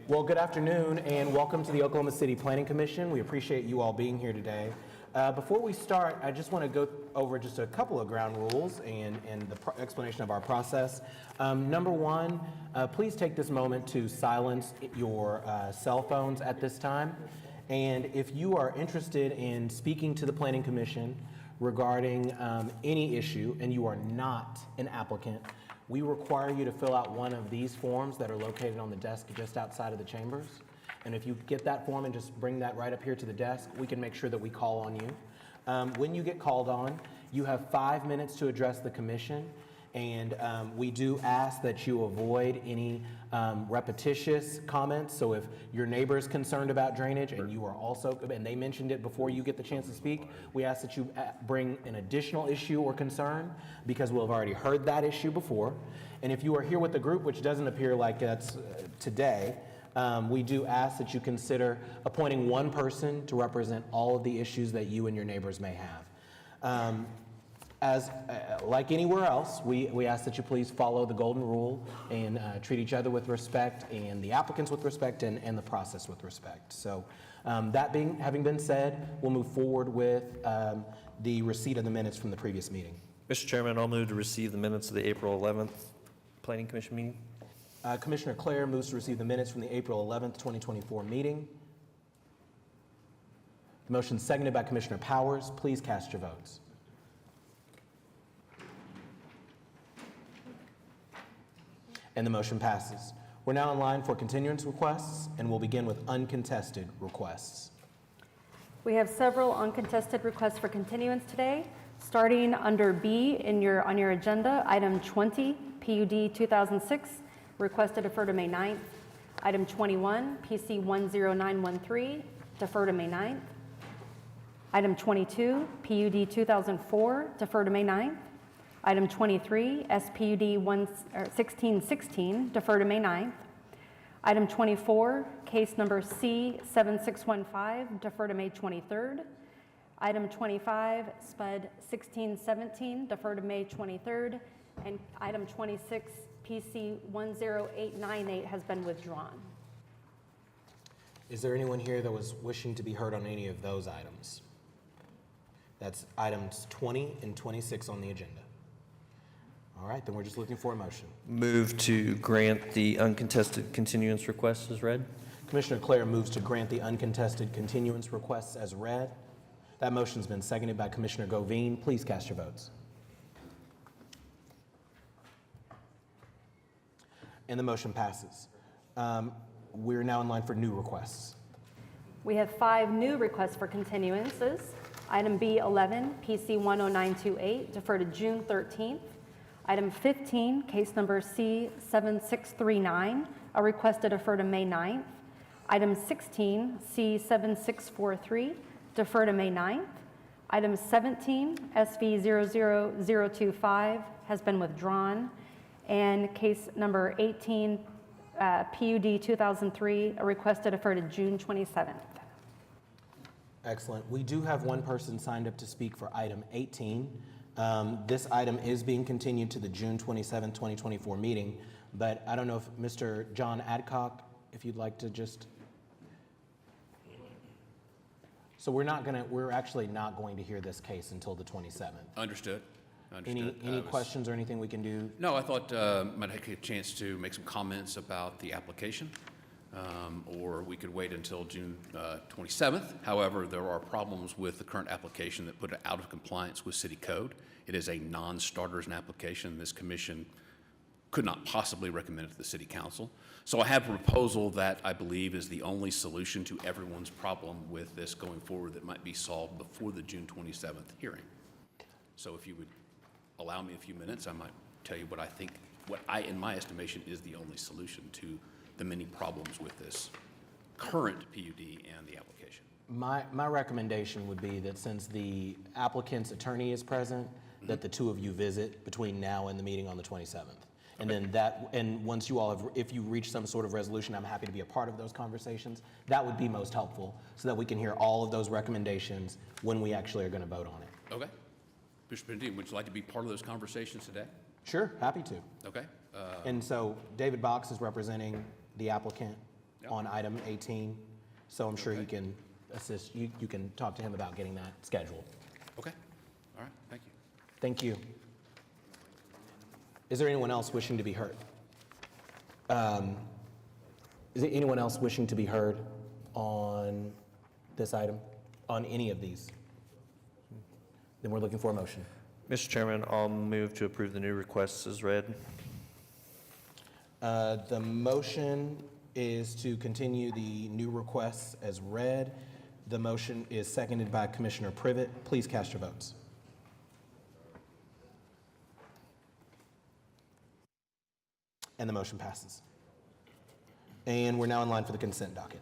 Well, good afternoon and welcome to the Oklahoma City Planning Commission. We appreciate you all being here today. Before we start, I just want to go over just a couple of ground rules and the explanation of our process. Number one, please take this moment to silence your cell phones at this time. And if you are interested in speaking to the Planning Commission regarding any issue and you are not an applicant, we require you to fill out one of these forms that are located on the desk just outside of the chambers. And if you get that form and just bring that right up here to the desk, we can make sure that we call on you. When you get called on, you have 5 minutes to address the commission. And we do ask that you avoid any repetitious comments. So if your neighbor is concerned about drainage and you are also, and they mentioned it before you get the chance to speak, we ask that you bring an additional issue or concern because we'll have already heard that issue before. And if you are here with the group, which doesn't appear like that's today, we do ask that you consider appointing one person to represent all of the issues that you and your neighbors may have. Like anywhere else, we ask that you please follow the golden rule and treat each other with respect and the applicants with respect and the process with respect. So having been said, we'll move forward with the receipt of the minutes from the previous meeting. Mr. Chairman, I'll move to receive the minutes of the April 11th Planning Commission meeting. Commissioner Clare moves to receive the minutes from the April 11th, 2024 meeting. The motion seconded by Commissioner Powers. Please cast your votes. And the motion passes. We're now in line for continuance requests, and we'll begin with uncontested requests. We have several uncontested requests for continuance today. Starting under B on your agenda, item 20, PUD 2006, request to defer to May 9th. Item 21, PC 10913, defer to May 9th. Item 22, PUD 2004, defer to May 9th. Item 23, SPUD 1616, defer to May 9th. Item 24, case number C7615, defer to May 23rd. Item 25, SPUD 1617, defer to May 23rd. And item 26, PC 10898 has been withdrawn. Is there anyone here that was wishing to be heard on any of those items? That's items 20 and 26 on the agenda. All right, then we're just looking for a motion. Move to grant the uncontested continuance request as read. Commissioner Clare moves to grant the uncontested continuance requests as read. That motion's been seconded by Commissioner Govine. Please cast your votes. And the motion passes. We're now in line for new requests. We have 5 new requests for continuances. Item B11, PC 10928, defer to June 13th. Item 15, case number C7639, a request to defer to May 9th. Item 16, C7643, defer to May 9th. Item 17, SV00025, has been withdrawn. And case number 18, PUD 2003, a request to defer to June 27th. Excellent. We do have one person signed up to speak for item 18. This item is being continued to the June 27, 2024 meeting, but I don't know if Mr. John Adcock, if you'd like to just. So we're actually not going to hear this case until the 27th. Understood. Any questions or anything we can do? No, I thought might take a chance to make some comments about the application, or we could wait until June 27th. However, there are problems with the current application that put it out of compliance with city code. It is a non-starters application. This commission could not possibly recommend it to the city council. So I have a proposal that I believe is the only solution to everyone's problem with this going forward that might be solved before the June 27th hearing. So if you would allow me a few minutes, I might tell you what I think, in my estimation, is the only solution to the many problems with this current PUD and the application. My recommendation would be that since the applicant's attorney is present, that the two of you visit between now and the meeting on the 27th. And then and once you all have, if you reach some sort of resolution, I'm happy to be a part of those conversations. That would be most helpful so that we can hear all of those recommendations when we actually are going to vote on it. Okay. Mr. Pendine, would you like to be part of those conversations today? Sure, happy to. Okay. And so David Box is representing the applicant Yep. on item 18, so I'm sure he Okay. can assist, you can talk to him about getting that scheduled. Okay, all right, thank you. Thank you. Is there anyone else wishing to be heard? Is there anyone else wishing to be heard on this item, on any of these? Then we're looking for a motion. Mr. Chairman, I'll move to approve the new requests as read. The motion is to continue the new requests as read. The motion is seconded by Commissioner Privet. Please cast your votes. And the motion passes. And we're now in line for the consent docket.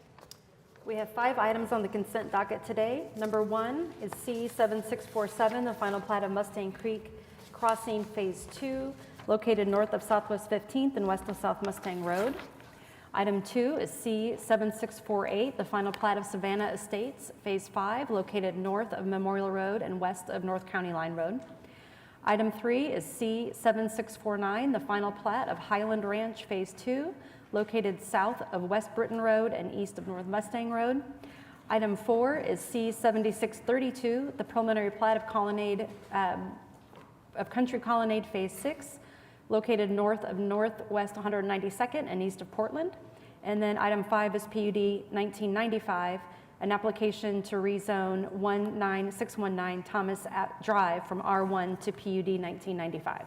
We have 5 items on the consent docket today. Number 1 is C7647, the final plat of Mustang Creek Crossing Phase 2, located north of Southwest 15th and west of South Mustang Road. Item 2 is C7648, the final plat of Savannah Estates Phase 5, located north of Memorial Road and west of North County Line Road. Item 3 is C7649, the final plat of Highland Ranch Phase 2, located south of West Britton Road and east of North Mustang Road. Item 4 is C7632, the preliminary plat of Colonnade, of Country Colonnade Phase 6, located north of Northwest 192nd and east of Portland. And then item 5 is PUD 1995, an application to rezone 19619 Thomas Drive from R1 to PUD 1995.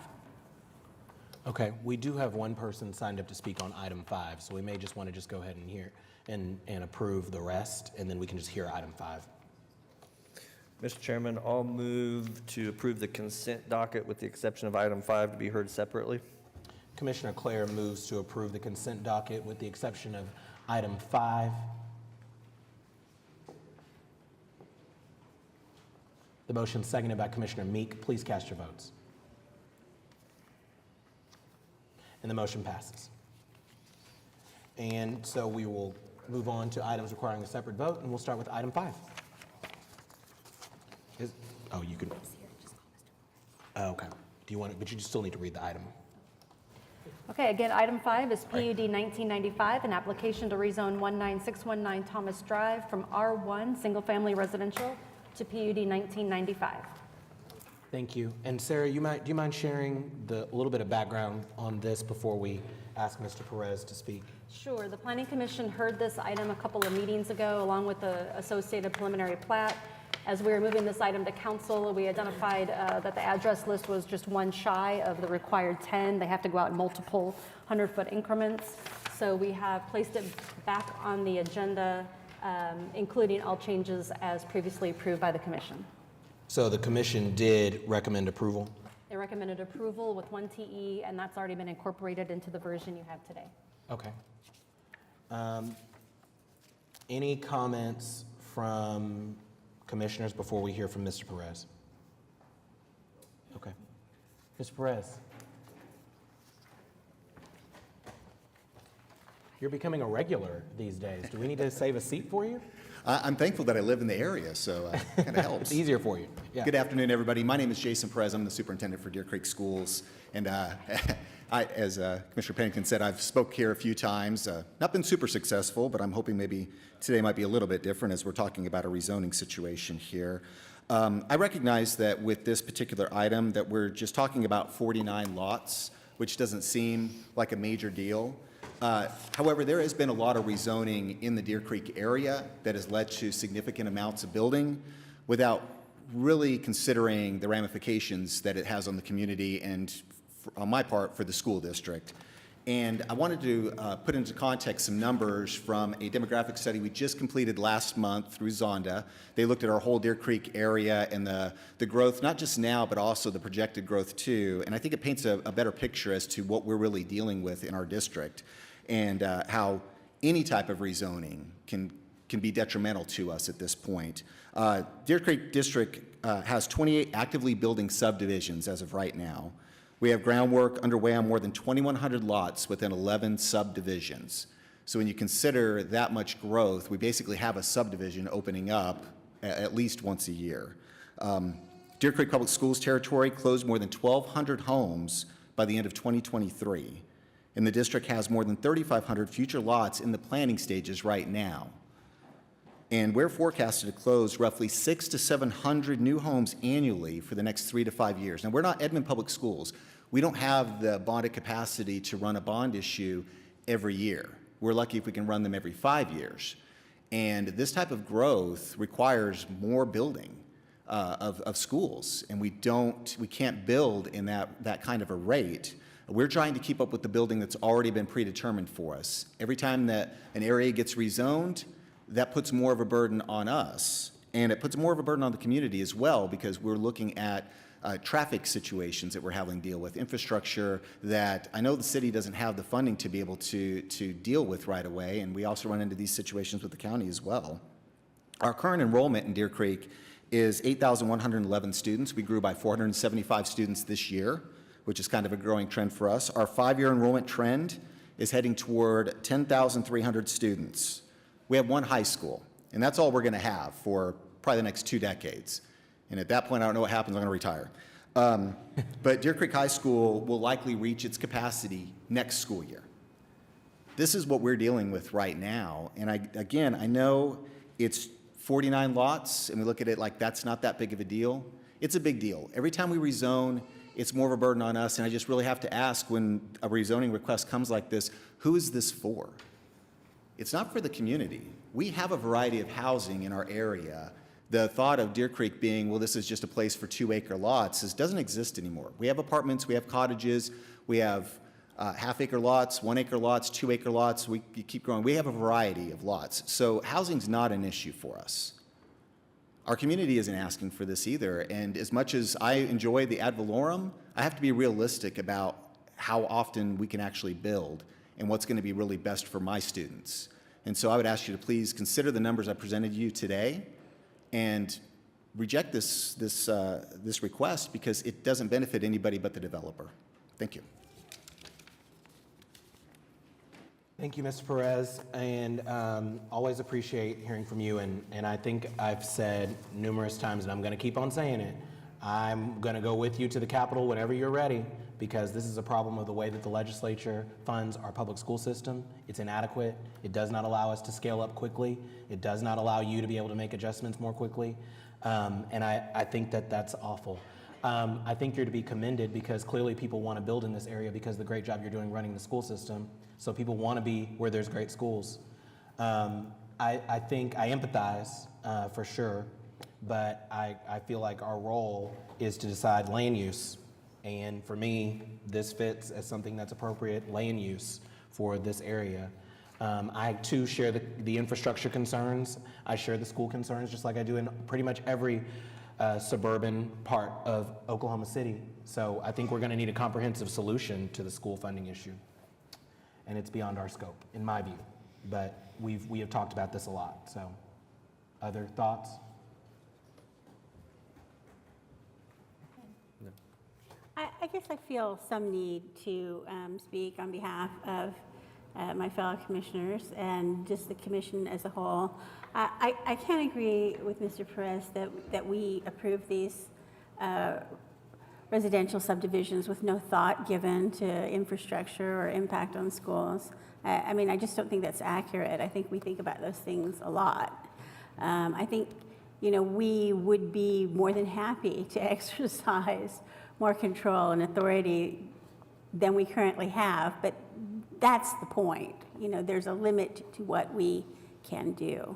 Okay, we do have one person signed up to speak on item 5, so we may just want to just go ahead and hear and approve the rest, and then we can just hear item 5. Mr. Chairman, I'll move to approve the consent docket with the exception of item 5 to be heard separately. Commissioner Clare moves to approve the consent docket with the exception of item 5. The motion seconded by Commissioner Meek. Please cast your votes. And the motion passes. And so we will move on to items requiring a separate vote, and we'll start with item 5. Oh, you can. Oh, okay. Do you want it, but you still need to read the item. Okay, again, item 5 is PUD 1995, an application to rezone 19619 Thomas Drive from R1 Single Family Residential to PUD 1995. Thank you. And Sarah, do you mind sharing a little bit of background on this before we ask Mr. Perez to speak? Sure. The Planning Commission heard this item a couple of meetings ago, along with the associated preliminary plat. As we were moving this item to council, we identified that the address list was just one shy of the required 10. They have to go out in multiple 100-foot increments. So we have placed it back on the agenda, including all changes as previously approved by the commission. So the commission did recommend approval? They recommended approval with 1 TE, and that's already been incorporated into the version you have today. Okay. Any comments from commissioners before we hear from Mr. Perez? Okay. Mr. Perez. You're becoming a regular these days. Do we need to save a seat for you? I'm thankful that I live in the area, so it kind of helps. It's easier for you. Yeah. Good afternoon, everybody. My name is Jason Perez. I'm the superintendent for Deer Creek Schools. And as Commissioner Pennington said, I've spoke here a few times. Not been super successful, but I'm hoping maybe today might be a little bit different as we're talking about a rezoning situation here. I recognize that with this particular item that we're just talking about 49 lots, which doesn't seem like a major deal. However, there has been a lot of rezoning in the Deer Creek area that has led to significant amounts of building without really considering the ramifications that it has on the community and, on my part, for the school district. And I wanted to put into context some numbers from a demographic study we just completed last month through Zonda. They looked at our whole Deer Creek area and the growth, not just now, but also the projected growth too. And I think it paints a better picture as to what we're really dealing with in our district and how any type of rezoning can be detrimental to us at this point. Deer Creek District has 28 actively building subdivisions as of right now. We have groundwork underway on more than 2,100 lots within 11 subdivisions. So when you consider that much growth, we basically have a subdivision opening up at least once a year. Deer Creek Public Schools territory closed more than 1,200 homes by the end of 2023. and the district has more than 3,500 future lots in the planning stages right now. And we're forecasted to close roughly 600 to 700 new homes annually for the next 3 to 5 years. Now, we're not Edmond Public Schools. We don't have the bonded capacity to run a bond issue every year. We're lucky if we can run them every 5 years. And this type of growth requires more building of schools, and we can't build in that kind of a rate. We're trying to keep up with the building that's already been predetermined for us. Every time that an area gets rezoned, that puts more of a burden on us, and it puts more of a burden on the community as well, because we're looking at traffic situations that we're having to deal with, infrastructure that I know the city doesn't have the funding to be able to deal with right away, and we also run into these situations with the county as well. Our current enrollment in Deer Creek is 8,111 students. We grew by 475 students this year, which is kind of a growing trend for us. Our 5-year enrollment trend is heading toward 10,300 students. We have one high school, and that's all we're going to have for probably the next 2 decades. And at that point, I don't know what happens, I'm going to retire. But Deer Creek High School will likely reach its capacity next school year. This is what we're dealing with right now. And I know it's 49 lots, and we look at it like that's not that big of a deal. It's a big deal. Every time we rezone, it's more of a burden on us, and I just really have to ask, when a rezoning request comes like this, who is this for? It's not for the community. We have a variety of housing in our area. The thought of Deer Creek being, well, this is just a place for 2-acre lots, doesn't exist anymore. We have apartments, we have cottages, we have half-acre lots, 1-acre lots, 2-acre lots. We keep growing. We have a variety of lots. So housing's not an issue for us. Our community isn't asking for this either. And as much as I enjoy the ad valorem, I have to be realistic about how often we can actually build and what's going to be really best for my students. And so I would ask you to please consider the numbers I presented you today and reject this request, because it doesn't benefit anybody but the developer. Thank you. Thank you, Mr. Perez, and always appreciate hearing from you. And I think I've said numerous times, and I'm going to keep on saying it, I'm going to go with you to the Capitol whenever you're ready, because this is a problem of the way that the legislature funds our public school system. It's inadequate. It does not allow us to scale up quickly. It does not allow you to be able to make adjustments more quickly. And I think that that's awful. I think you're to be commended, because clearly people want to build in this area because of the great job you're doing running the school system. So people want to be where there's great schools. I think I empathize for sure, but I feel like our role is to decide land use. And for me, this fits as something that's appropriate land use for this area. I too share the infrastructure concerns. I share the school concerns, just like I do in pretty much every suburban part of Oklahoma City. So I think we're going to need a comprehensive solution to the school funding issue. And it's beyond our scope, in my view. But we have talked about this a lot. So, other thoughts? I guess I feel some need to speak on behalf of my fellow commissioners and just the commission as a whole. I can't agree with Mr. Perez that we approve these residential subdivisions with no thought given to infrastructure or impact on schools. I mean, I just don't think that's accurate. I think we think about those things a lot. I think, we would be more than happy to exercise more control and authority than we currently have, but that's the point. There's a limit to what we can do.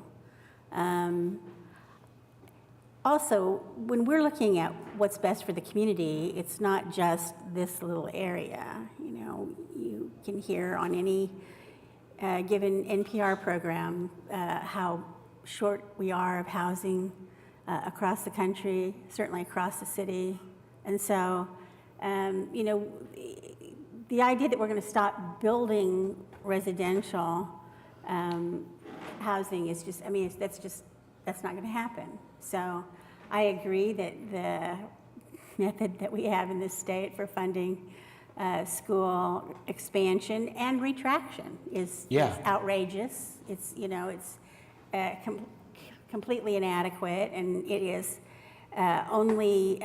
Also, when we're looking at what's best for the community, it's not just this little area. You can hear on any given NPR program how short we are of housing across the country, certainly across the city. And so, the idea that we're going to stop building residential housing is just, that's not going to happen. So I agree that the method that we have in this state for funding school expansion and retraction is outrageous. It's, completely inadequate, and it is only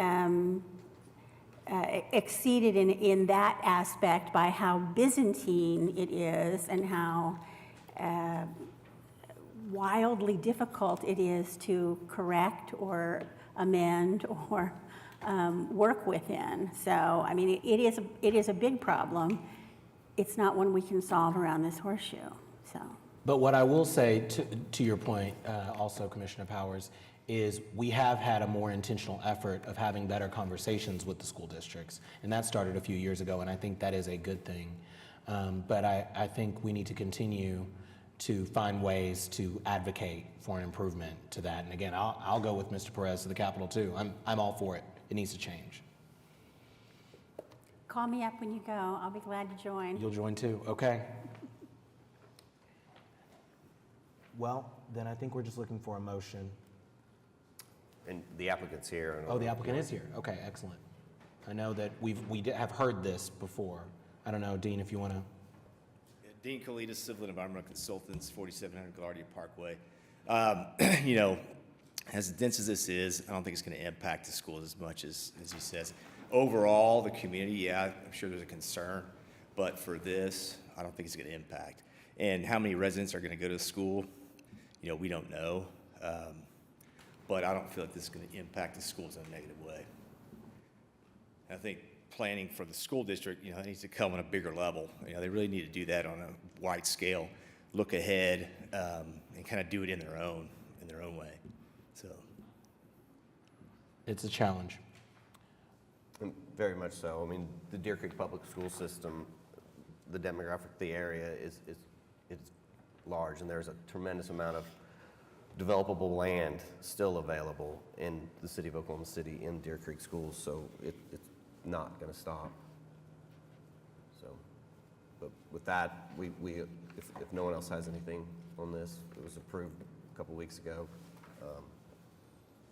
exceeded in that aspect by how Byzantine it is and how wildly difficult it is to correct or amend or work within. So, I mean, it is a big problem. It's not one we can solve around this horseshoe, so. But what I will say to your point, also Commissioner Powers, is we have had a more intentional effort of having better conversations with the school districts. And that started a few years ago, and I think that is a good thing. But I think we need to continue to find ways to advocate for an improvement to that. And again, I'll go with Mr. Perez to the Capitol too. I'm all for it. It needs to change. Call me up when you go. I'll be glad to join. You'll join too, okay. Well, then I think we're just looking for a motion. And the applicant's here. Oh, the applicant is here. Okay, excellent. I know that we have heard this before. I don't know, Dean, if you want to. Dean Kalidas, Civil and Environmental Consultants, 4700 Galardia Parkway. You know, as dense as this is, I don't think it's going to impact the schools as much as he says. Overall, the community, yeah, I'm sure there's a concern, but for this, I don't think it's going to impact. And how many residents are going to go to school, you know, we don't know. But I don't feel like this is going to impact the schools in a negative way. I think planning for the school district, you know, needs to come on a bigger level. You know, they really need to do that on a wide scale, look ahead, and kind of do it in their own way. So, It's a challenge. And very much so. I mean, the Deer Creek Public School System, the demographic of the area is large, and there's a tremendous amount of developable land still available in the city of Oklahoma City in Deer Creek schools, so it's not going to stop. So, but with that, if no one else has anything on this, it was approved a couple weeks ago.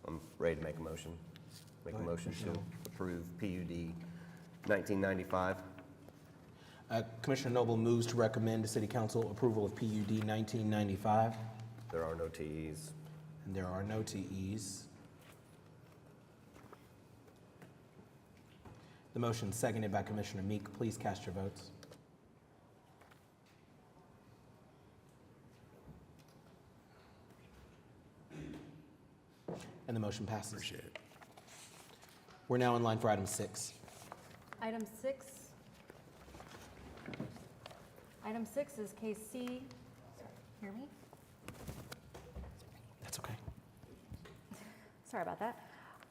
I'm ready to make a motion. Make a motion to approve PUD 1995. Commissioner Noble moves to recommend to City Council approval of PUD 1995. There are no TEs. And there are no TEs. The motion seconded by Commissioner Meek. Please cast your votes. And the motion passes. Appreciate it. We're now in line for item 6. Item 6. Item 6 is case C. Hear me? That's okay. Sorry about that.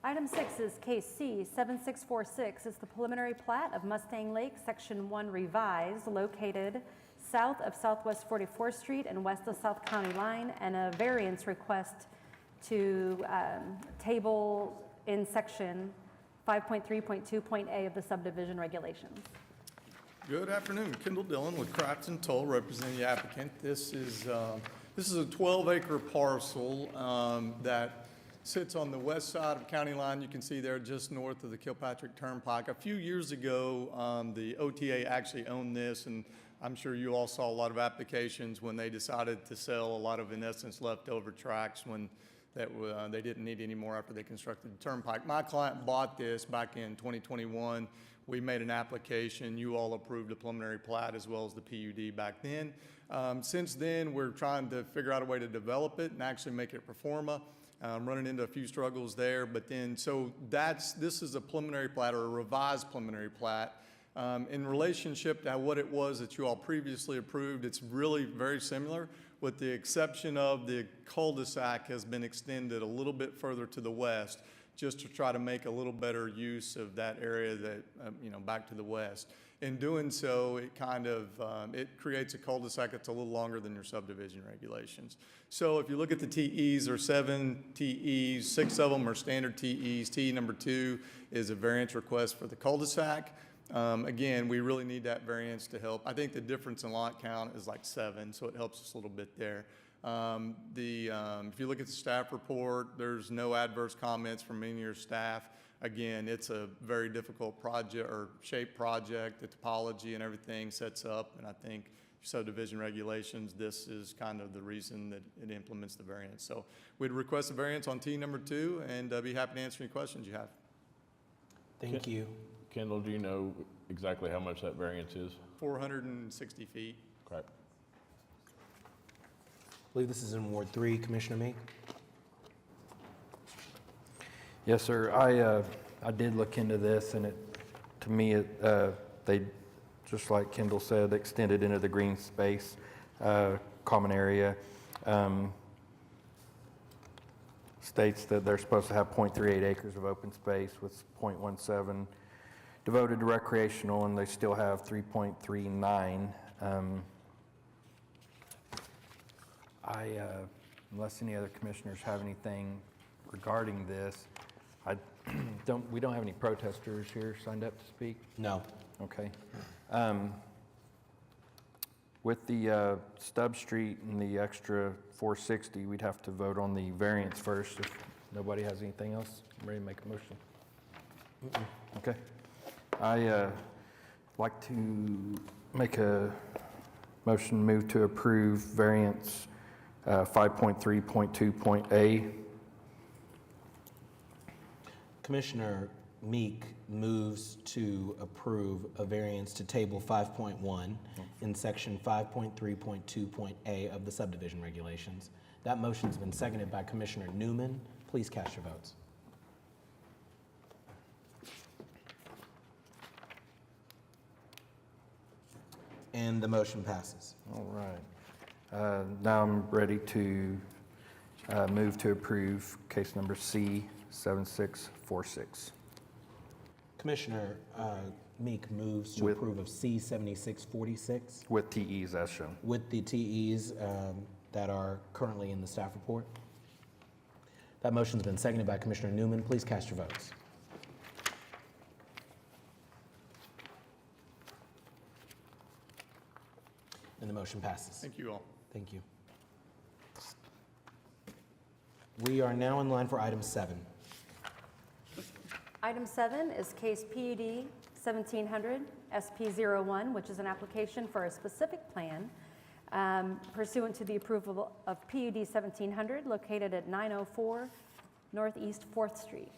Item 6 is case C 7646. It's the preliminary plat of Mustang Lake, Section 1 revised, located south of Southwest 44th Street and west of South County Line, and a variance request to table in section 5.3.2.a of the subdivision regulations. Good afternoon. Kendall Dillon with Crafton Toll, representing the applicant. This is a 12-acre parcel that sits on the west side of County Line. You can see there just north of the Kilpatrick Turnpike. A few years ago, the OTA actually owned this, and I'm sure you all saw a lot of applications when they decided to sell a lot of, in essence, leftover tracks when they didn't need any more after they constructed the turnpike. My client bought this back in 2021. We made an application. You all approved a preliminary plat as well as the PUD back then. Since then, we're trying to figure out a way to develop it and actually make it pro forma. Running into a few struggles there, but then, so this is a preliminary plat or a revised preliminary plat. In relationship to what it was that you all previously approved, it's really very similar, with the exception of the cul-de-sac has been extended a little bit further to the west, just to try to make a little better use of that area that, back to the west. In doing so, it kind of, it creates a cul-de-sac that's a little longer than your subdivision regulations. So if you look at the TEs, there are 7 TEs, 6 of them are standard TEs. TE number 2 is a variance request for the cul-de-sac. Again, we really need that variance to help. I think the difference in lot count is like 7, so it helps us a little bit there. If you look at the staff report, there's no adverse comments from any of your staff. Again, it's a very difficult project or shape project. The topology and everything sets up, and I think subdivision regulations, this is kind of the reason that it implements the variance. So we'd request a variance on T number 2 and be happy to answer any questions you have. Thank you. Kendall, do you know exactly how much that variance is? 460 feet. Okay. I believe this is in Ward 3, Commissioner Meek. Yes, sir. I did look into this, and to me, they, just like Kendall said, extended into the green space, common area. States that they're supposed to have 0.38 acres of open space with 0.17 devoted to recreational, and they still have 3.39. Unless any other commissioners have anything regarding this, we don't have any protesters here signed up to speak? No. Okay. With the Stubb Street and the extra 460, we'd have to vote on the variance first. If nobody has anything else, I'm ready to make a motion. Okay. I like to make a motion, move to approve variance 5.3.2.A. Commissioner Meek moves to approve a variance to table 5.1 in section 5.3.2.A of the subdivision regulations. That motion's been seconded by Commissioner Newman. Please cast your votes. And the motion passes. All right. Now I'm ready to move to approve case number C7646. Commissioner Meek moves to With- approve of C7646 With TEs as shown. with the TEs that are currently in the staff report. That motion's been seconded by Commissioner Newman. Please cast your votes. And the motion passes. Thank you all. Thank you. We are now in line for item 7. Item 7 is case PUD 1700 SP01, which is an application for a specific plan pursuant to the approval of PUD 1700 located at 904 Northeast 4th Street.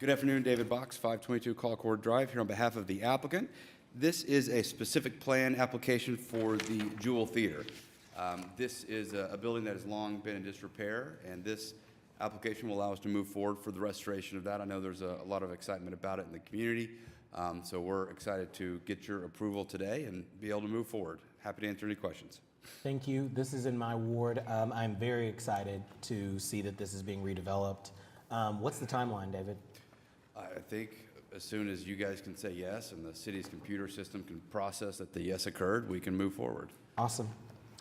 Good afternoon, David Box, 522 Colcord Drive, here on behalf of the applicant. This is a specific plan application for the Jewel Theater. This is a building that has long been in disrepair, and this application will allow us to move forward for the restoration of that. I know there's a lot of excitement about it in the community, so we're excited to get your approval today and be able to move forward. Happy to answer any questions. Thank you. This is in my ward. I'm very excited to see that this is being redeveloped. What's the timeline, David? I think as soon as you guys can say yes and the city's computer system can process that the yes occurred, we can move forward. Awesome.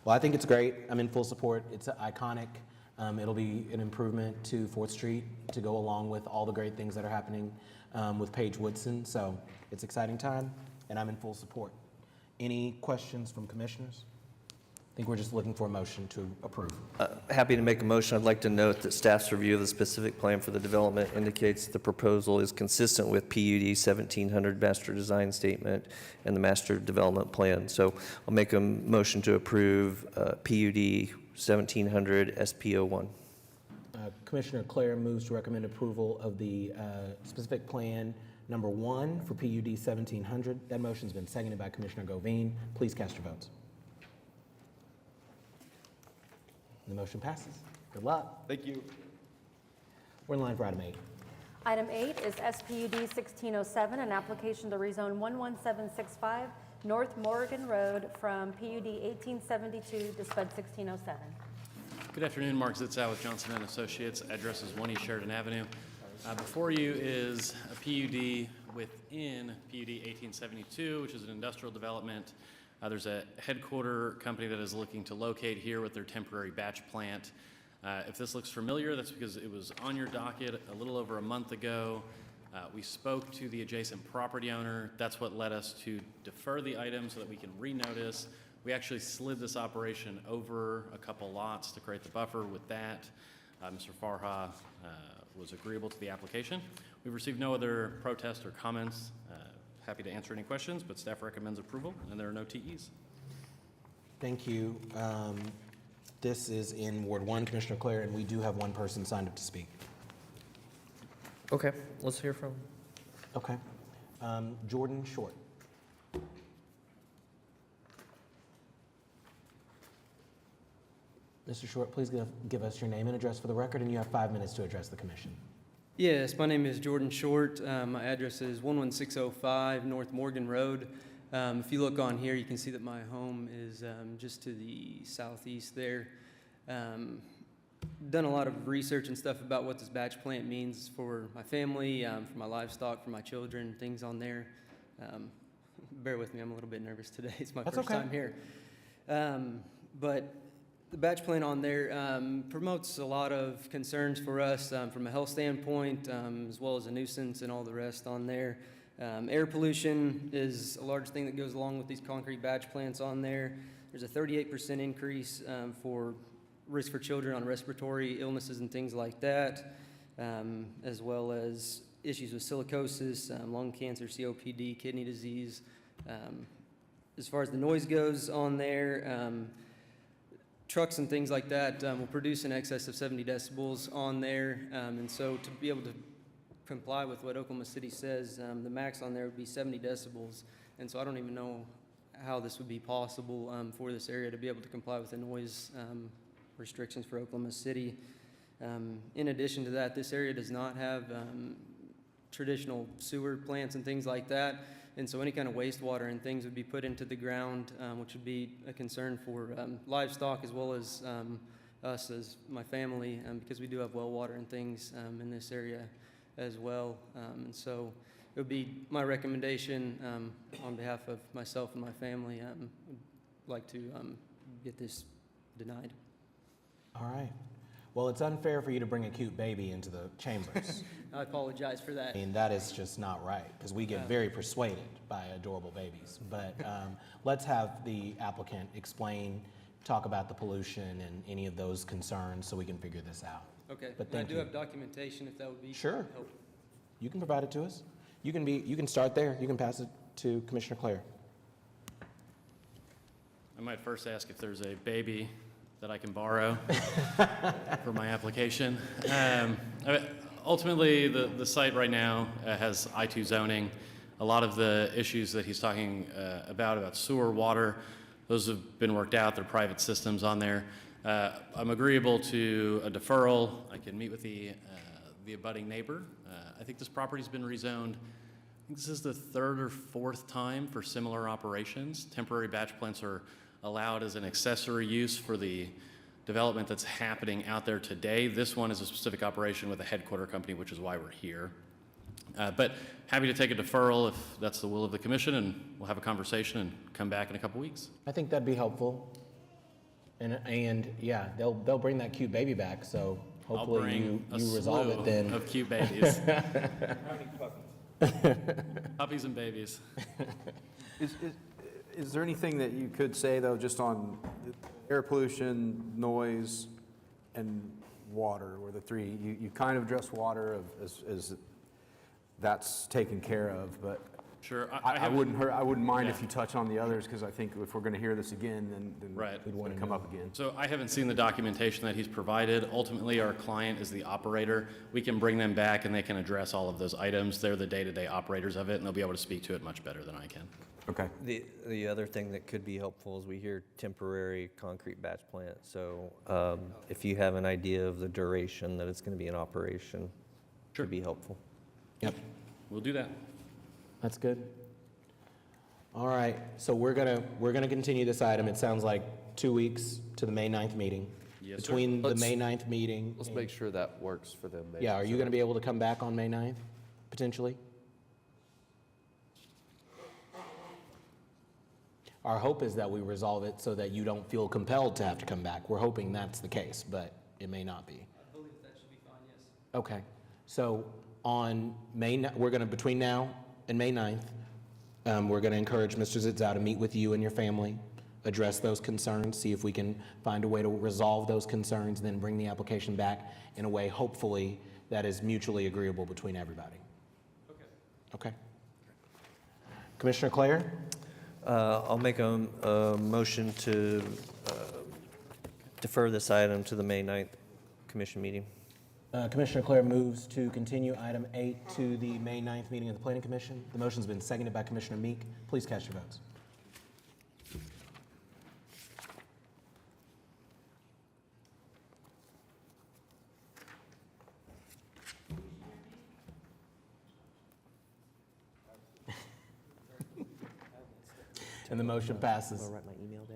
Well, I think it's great. I'm in full support. It's iconic. It'll be an improvement to 4th Street to go along with all the great things that are happening with Paige Woodson. So it's exciting time, and I'm in full support. Any questions from commissioners? I think we're just looking for a motion to approve. Happy to make a motion. I'd like to note that staff's review of the specific plan for the development indicates the proposal is consistent with PUD 1700 Master Design Statement and the Master Development Plan. So I'll make a motion to approve PUD 1700 SP01. Commissioner Clare moves to recommend approval of the specific plan number 1 for PUD 1700. That motion's been seconded by Commissioner Govine. Please cast your votes. The motion passes. Good luck. Thank you. We're in line for item 8. Item 8 is SPUD 1607, an application to rezone 11765 North Morgan Road from PUD 1872 to SPUD 1607. Good afternoon, Mark Zitzow with Johnson & Associates. Address is 1 East Sheridan Avenue. Before you is a PUD within PUD 1872, which is an industrial development. There's a headquarter company that is looking to locate here with their temporary batch plant. If this looks familiar, that's because it was on your docket a little over a month ago. We spoke to the adjacent property owner. That's what led us to defer the item so that we can renotice. We actually slid this operation over a couple lots to create the buffer with that. Mr. Farha was agreeable to the application. We've received no other protests or comments. Happy to answer any questions, but staff recommends approval, and there are no TEs. Thank you. This is in Ward 1, Commissioner Clare, and we do have one person signed up to speak. Okay, let's hear from. Okay. Jordan Short. Mr. Short, please give us your name and address for the record, and you have 5 minutes to address the commission. Yes, my name is Jordan Short. My address is 11605 North Morgan Road. If you look on here, you can see that my home is just to the southeast there. Done a lot of research and stuff about what this batch plant means for my family, for my livestock, for my children, things on there. Bear with me, I'm a little bit nervous today. It's my That's first okay. time here. But the batch plant on there promotes a lot of concerns for us from a health standpoint, as well as a nuisance and all the rest on there. Air pollution is a large thing that goes along with these concrete batch plants on there. There's a 38% increase for risk for children on respiratory illnesses and things like that, as well as issues with silicosis, lung cancer, COPD, kidney disease. As far as the noise goes on there, trucks and things like that will produce in excess of 70 decibels on there. And so to be able to comply with what Oklahoma City says, the max on there would be 70 decibels. And so I don't even know how this would be possible for this area to be able to comply with the noise restrictions for Oklahoma City. In addition to that, this area does not have traditional sewer plants and things like that. And so any kind of wastewater and things would be put into the ground, which would be a concern for livestock as well as us as my family, because we do have well water and things in this area as well. And so it would be my recommendation on behalf of myself and my family, would like to get this denied. All right. Well, it's unfair for you to bring a cute baby into the chambers. I apologize for that. I mean, that is just not right, because we get very persuaded by adorable babies. But let's have the applicant explain, talk about the pollution and any of those concerns so we can figure this out. Okay, But and I thank do you. have documentation if that would be Sure. helpful. You can provide it to us. You can start there. You can pass it to Commissioner Clare. I might first ask if there's a baby that I can borrow for my application. Ultimately, the site right now has I-2 zoning. A lot of the issues that he's talking about sewer, water, those have been worked out. They're private systems on there. I'm agreeable to a deferral. I can meet with the abutting neighbor. I think this property's been rezoned. I think this is the third or fourth time for similar operations. Temporary batch plants are allowed as an accessory use for the development that's happening out there today. This one is a specific operation with a headquarter company, which is why we're here. But happy to take a deferral if that's the will of the commission, and we'll have a conversation and come back in a couple weeks. I think that'd be helpful. And yeah, they'll bring that cute baby back, so I'll hopefully bring a you resolve slew it then. of cute babies. Puppies and babies. Is there anything that you could say, though, just on air pollution, noise, and water, or the three? You kind of address water as that's taken care of, but Sure. I wouldn't mind if you touch on the others, because I think if we're going to hear this again, then Right. we'd want to come up again. So I haven't seen the documentation that he's provided. Ultimately, our client is the operator. We can bring them back and they can address all of those items. They're the day-to-day operators of it, and they'll be able to speak to it much better than I can. Okay. The other thing that could be helpful is we hear temporary concrete batch plant. So if you have an idea of the duration that it's going to be in operation, Sure. could be helpful. Yep, We'll do that. that's good. All right, so we're gonna continue this item. It sounds like 2 weeks to the May 9th meeting. Yes, sir. Between the Let's- May 9th meeting. Let's and- make sure that works for them. Yeah, are you gonna be able to come back on May 9th, potentially? Our hope is that we resolve it so that you don't feel compelled to have to come back. We're hoping that's the case, but it may not be. I believe that should be fine, yes. Okay, so on between now and May 9th, we're gonna encourage Mr. Zitzow to meet with you and your family, address those concerns, see if we can find a way to resolve those concerns, then bring the application back in a way, hopefully, that is mutually agreeable between everybody. Okay. Okay? Commissioner Clare? I'll make a motion to defer this item to the May 9th commission meeting. Commissioner Clare moves to continue item 8 to the May 9th meeting of the Planning Commission. The motion's been seconded by Commissioner Meek. Please cast your votes. And the motion passes.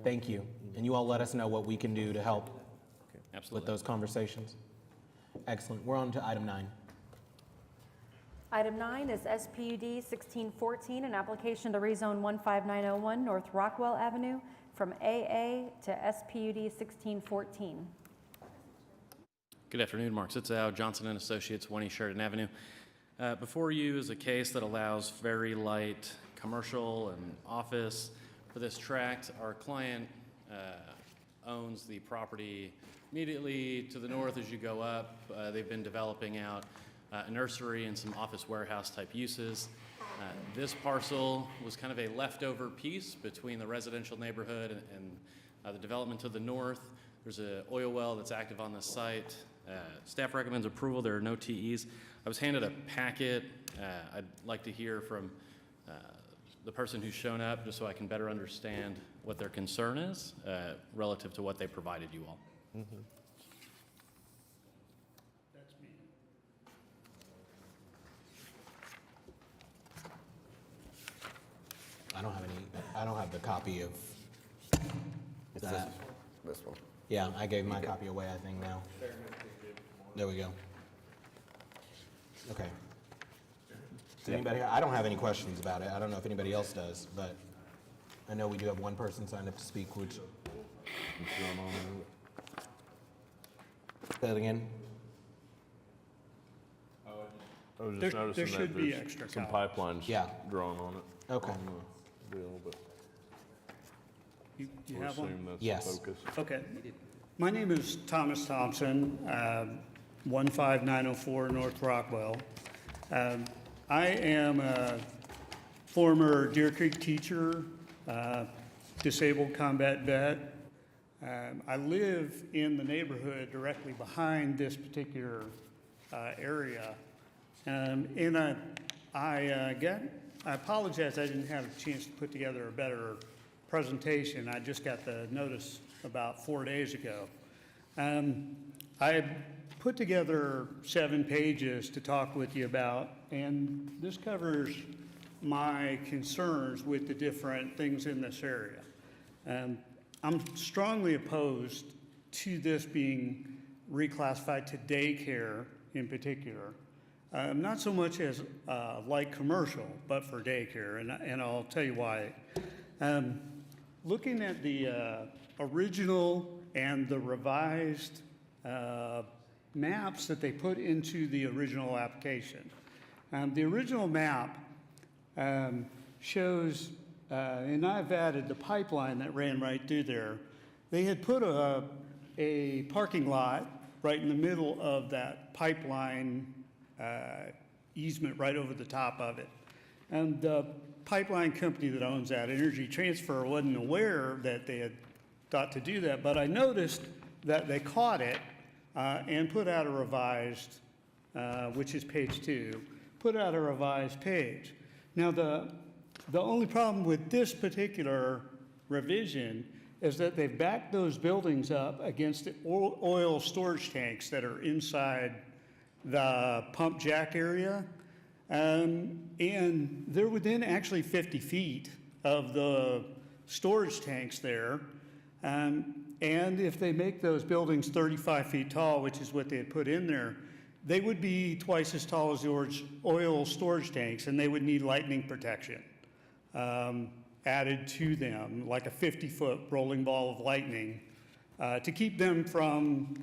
Thank you. And you all let us know what we can do to help with those conversations. Excellent. We're on to item 9. Item 9 is SPUD 1614, an application to rezone 15901 North Rockwell Avenue from AA to SPUD 1614. Good afternoon, Mark Sitzow, Johnson & Associates, 1 East Sheridan Avenue. Before you is a case that allows very light commercial and office for this tract. Our client owns the property immediately to the north as you go up. They've been developing out a nursery and some office warehouse type uses. This parcel was kind of a leftover piece between the residential neighborhood and the development to the north. There's an oil well that's active on this site. Staff recommends approval. There are no TEs. I was handed a packet. I'd like to hear from the person who's shown up just so I can better understand what their concern is relative to what they provided you all. Mm-hmm. I don't have the copy of It's that. this one. Yeah, I gave my copy away, I think, now. There we go. Okay. Does anybody, I don't have any questions about it. I don't know if anybody else does, but I know we do have one person signed up to speak, which. Say that again? I was just noticing that should be there's extra some copy. pipelines Yeah. drawn on it. Okay. On the bill, but You we'll have one? assume that's Yes. the focus. Okay. My name is Thomas Thompson, 15904 North Rockwell. I am a former Deer Creek teacher, disabled combat vet. I live in the neighborhood directly behind this particular area. And I apologize, I didn't have a chance to put together a better presentation. I just got the notice about 4 days ago. I put together 7 pages to talk with you about, and this covers my concerns with the different things in this area. I'm strongly opposed to this being reclassified to daycare in particular. Not so much as light commercial, but for daycare, and I'll tell you why. Looking at the original and the revised maps that they put into the original application. The original map shows, and I've added the pipeline that ran right through there. They had put a parking lot right in the middle of that pipeline easement right over the top of it. And the pipeline company that owns that, Energy Transfer, wasn't aware that they had thought to do that, but I noticed that they caught it and put out a revised, which is page 2, put out a revised page. Now, the only problem with this particular revision is that they've backed those buildings up against the oil storage tanks that are inside the pump jack area. And they're within actually 50 feet of the storage tanks there. And if they make those buildings 35 feet tall, which is what they had put in there, they would be twice as tall as the oil storage tanks, and they would need lightning protection added to them, like a 50-foot rolling ball of lightning, to keep them from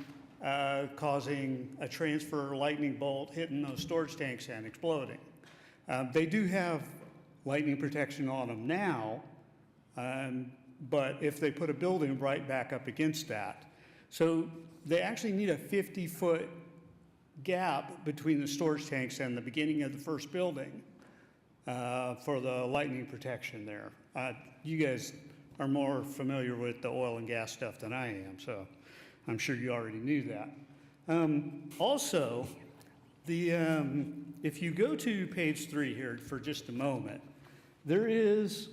causing a transfer lightning bolt hitting those storage tanks and exploding. They do have lightning protection on them now, but if they put a building right back up against that. So they actually need a 50-foot gap between the storage tanks and the beginning of the first building for the lightning protection there. You guys are more familiar with the oil and gas stuff than I am, so I'm sure you already knew that. Also, if you go to page 3 here for just a moment, there is,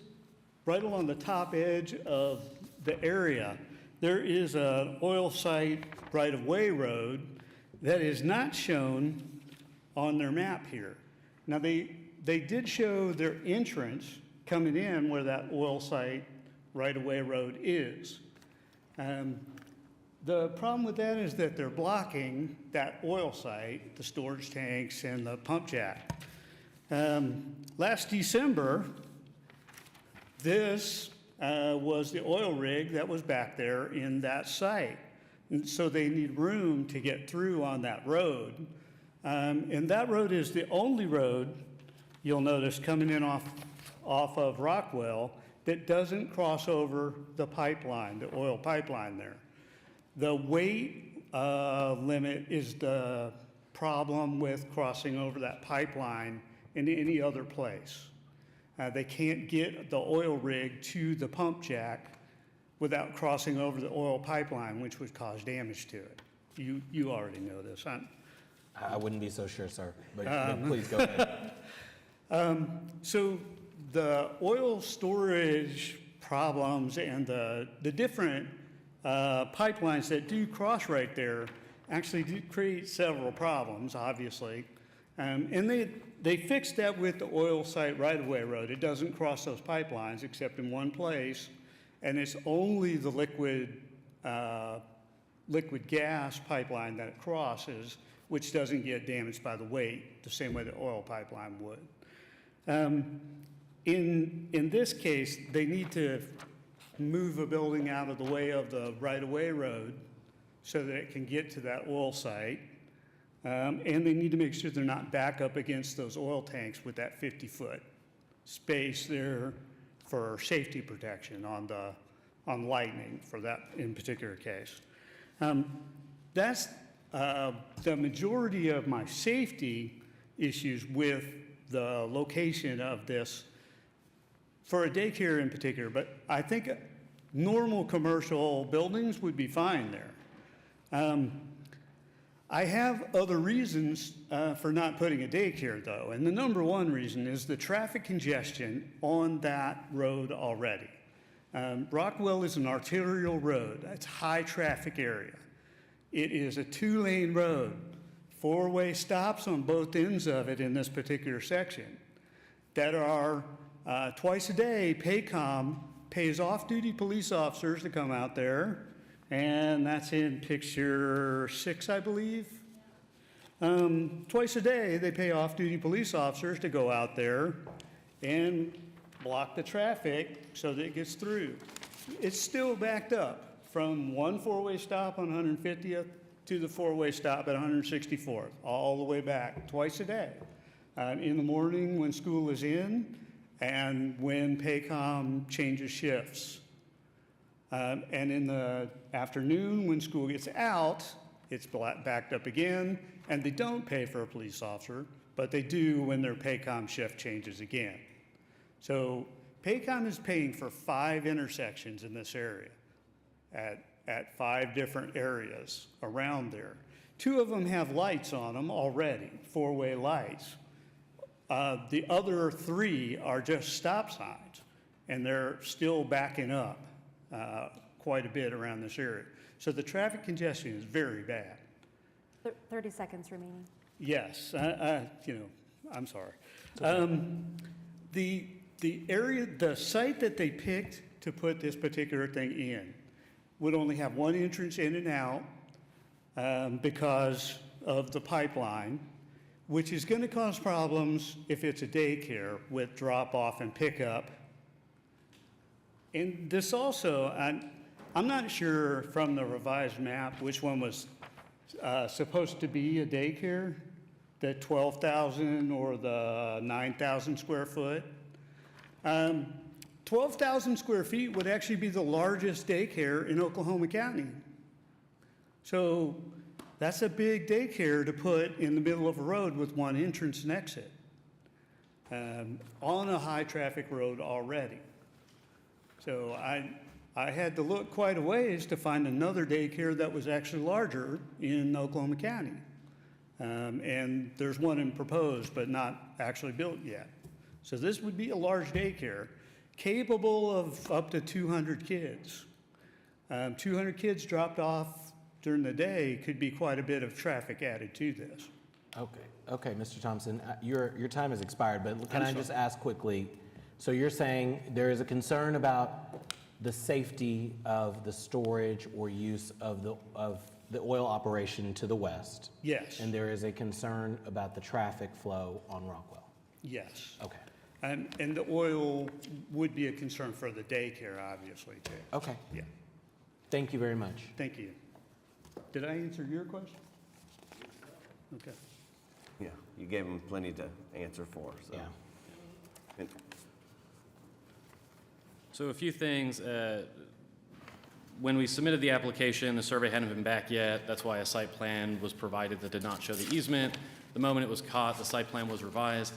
right along the top edge of the area, there is an oil site right-of-way road that is not shown on their map here. Now, they did show their entrance coming in where that oil site right-of-way road is. The problem with that is that they're blocking that oil site, the storage tanks and the pump jack. Last December, this was the oil rig that was back there in that site. And so they need room to get through on that road. And that road is the only road, you'll notice, coming in off of Rockwell that doesn't cross over the pipeline, the oil pipeline there. The weight limit is the problem with crossing over that pipeline into any other place. They can't get the oil rig to the pump jack without crossing over the oil pipeline, which would cause damage to it. You already know this. I wouldn't be so sure, sir, but please go ahead. So the oil storage problems and the different pipelines that do cross right there actually do create several problems, obviously. And they fixed that with the oil site right-of-way road. It doesn't cross those pipelines except in one place, and it's only the liquid gas pipeline that it crosses, which doesn't get damaged by the weight the same way the oil pipeline would. In this case, they need to move a building out of the way of the right-of-way road so that it can get to that oil site. And they need to make sure they're not back up against those oil tanks with that 50-foot space there for safety protection on lightning for that in particular case. That's the majority of my safety issues with the location of this for a daycare in particular, but I think normal commercial buildings would be fine there. I have other reasons for not putting a daycare though, and the number one reason is the traffic congestion on that road already. Rockwell is an arterial road. It's a high traffic area. It is a 2-lane road, 4-way stops on both ends of it in this particular section that are twice a day. Paycom pays off-duty police officers to come out there, and that's in picture 6, I believe. Twice a day, they pay off-duty police officers to go out there and block the traffic so that it gets through. It's still backed up from one 4-way stop on 150th to the 4-way stop at 164th, all the way back, twice a day. In the morning when school is in and when Paycom changes shifts. And in the afternoon when school gets out, it's backed up again, and they don't pay for a police officer, but they do when their Paycom shift changes again. So Paycom is paying for 5 intersections in this area at 5 different areas around there. 2 of them have lights on them already, 4-way lights. The other 3 are just stop signs, and they're still backing up quite a bit around this area. So the traffic congestion is very bad. 30 seconds remaining. Yes, I'm sorry. The area, the site that they picked to put this particular thing in would only have 1 entrance in and out because of the pipeline, which is going to cause problems if it's a daycare with drop-off and pickup. And this also, I'm not sure from the revised map which one was supposed to be a daycare, the 12,000 or the 9,000 square foot. 12,000 square feet would actually be the largest daycare in Oklahoma County. So that's a big daycare to put in the middle of a road with 1 entrance and exit on a high traffic road already. So I had to look quite a ways to find another daycare that was actually larger in Oklahoma County. And there's one in proposed, but not actually built yet. So this would be a large daycare, capable of up to 200 kids. 200 kids dropped off during the day could be quite a bit of traffic added to this. Okay, Mr. Thompson, your time has expired, but can I'm I just sorry. ask quickly? So you're saying there is a concern about the safety of the storage or use of the oil operation to the west? Yes. And there is a concern about the traffic flow on Rockwell? Yes. Okay. And the oil would be a concern for the daycare, obviously, too. Okay. Yeah, Thank you very much. thank you. Did I answer your question? Okay. Yeah, you gave them plenty to answer for, so. Yeah. And- So a few things. When we submitted the application, the survey hadn't been back yet. That's why a site plan was provided that did not show the easement. The moment it was caught, the site plan was revised.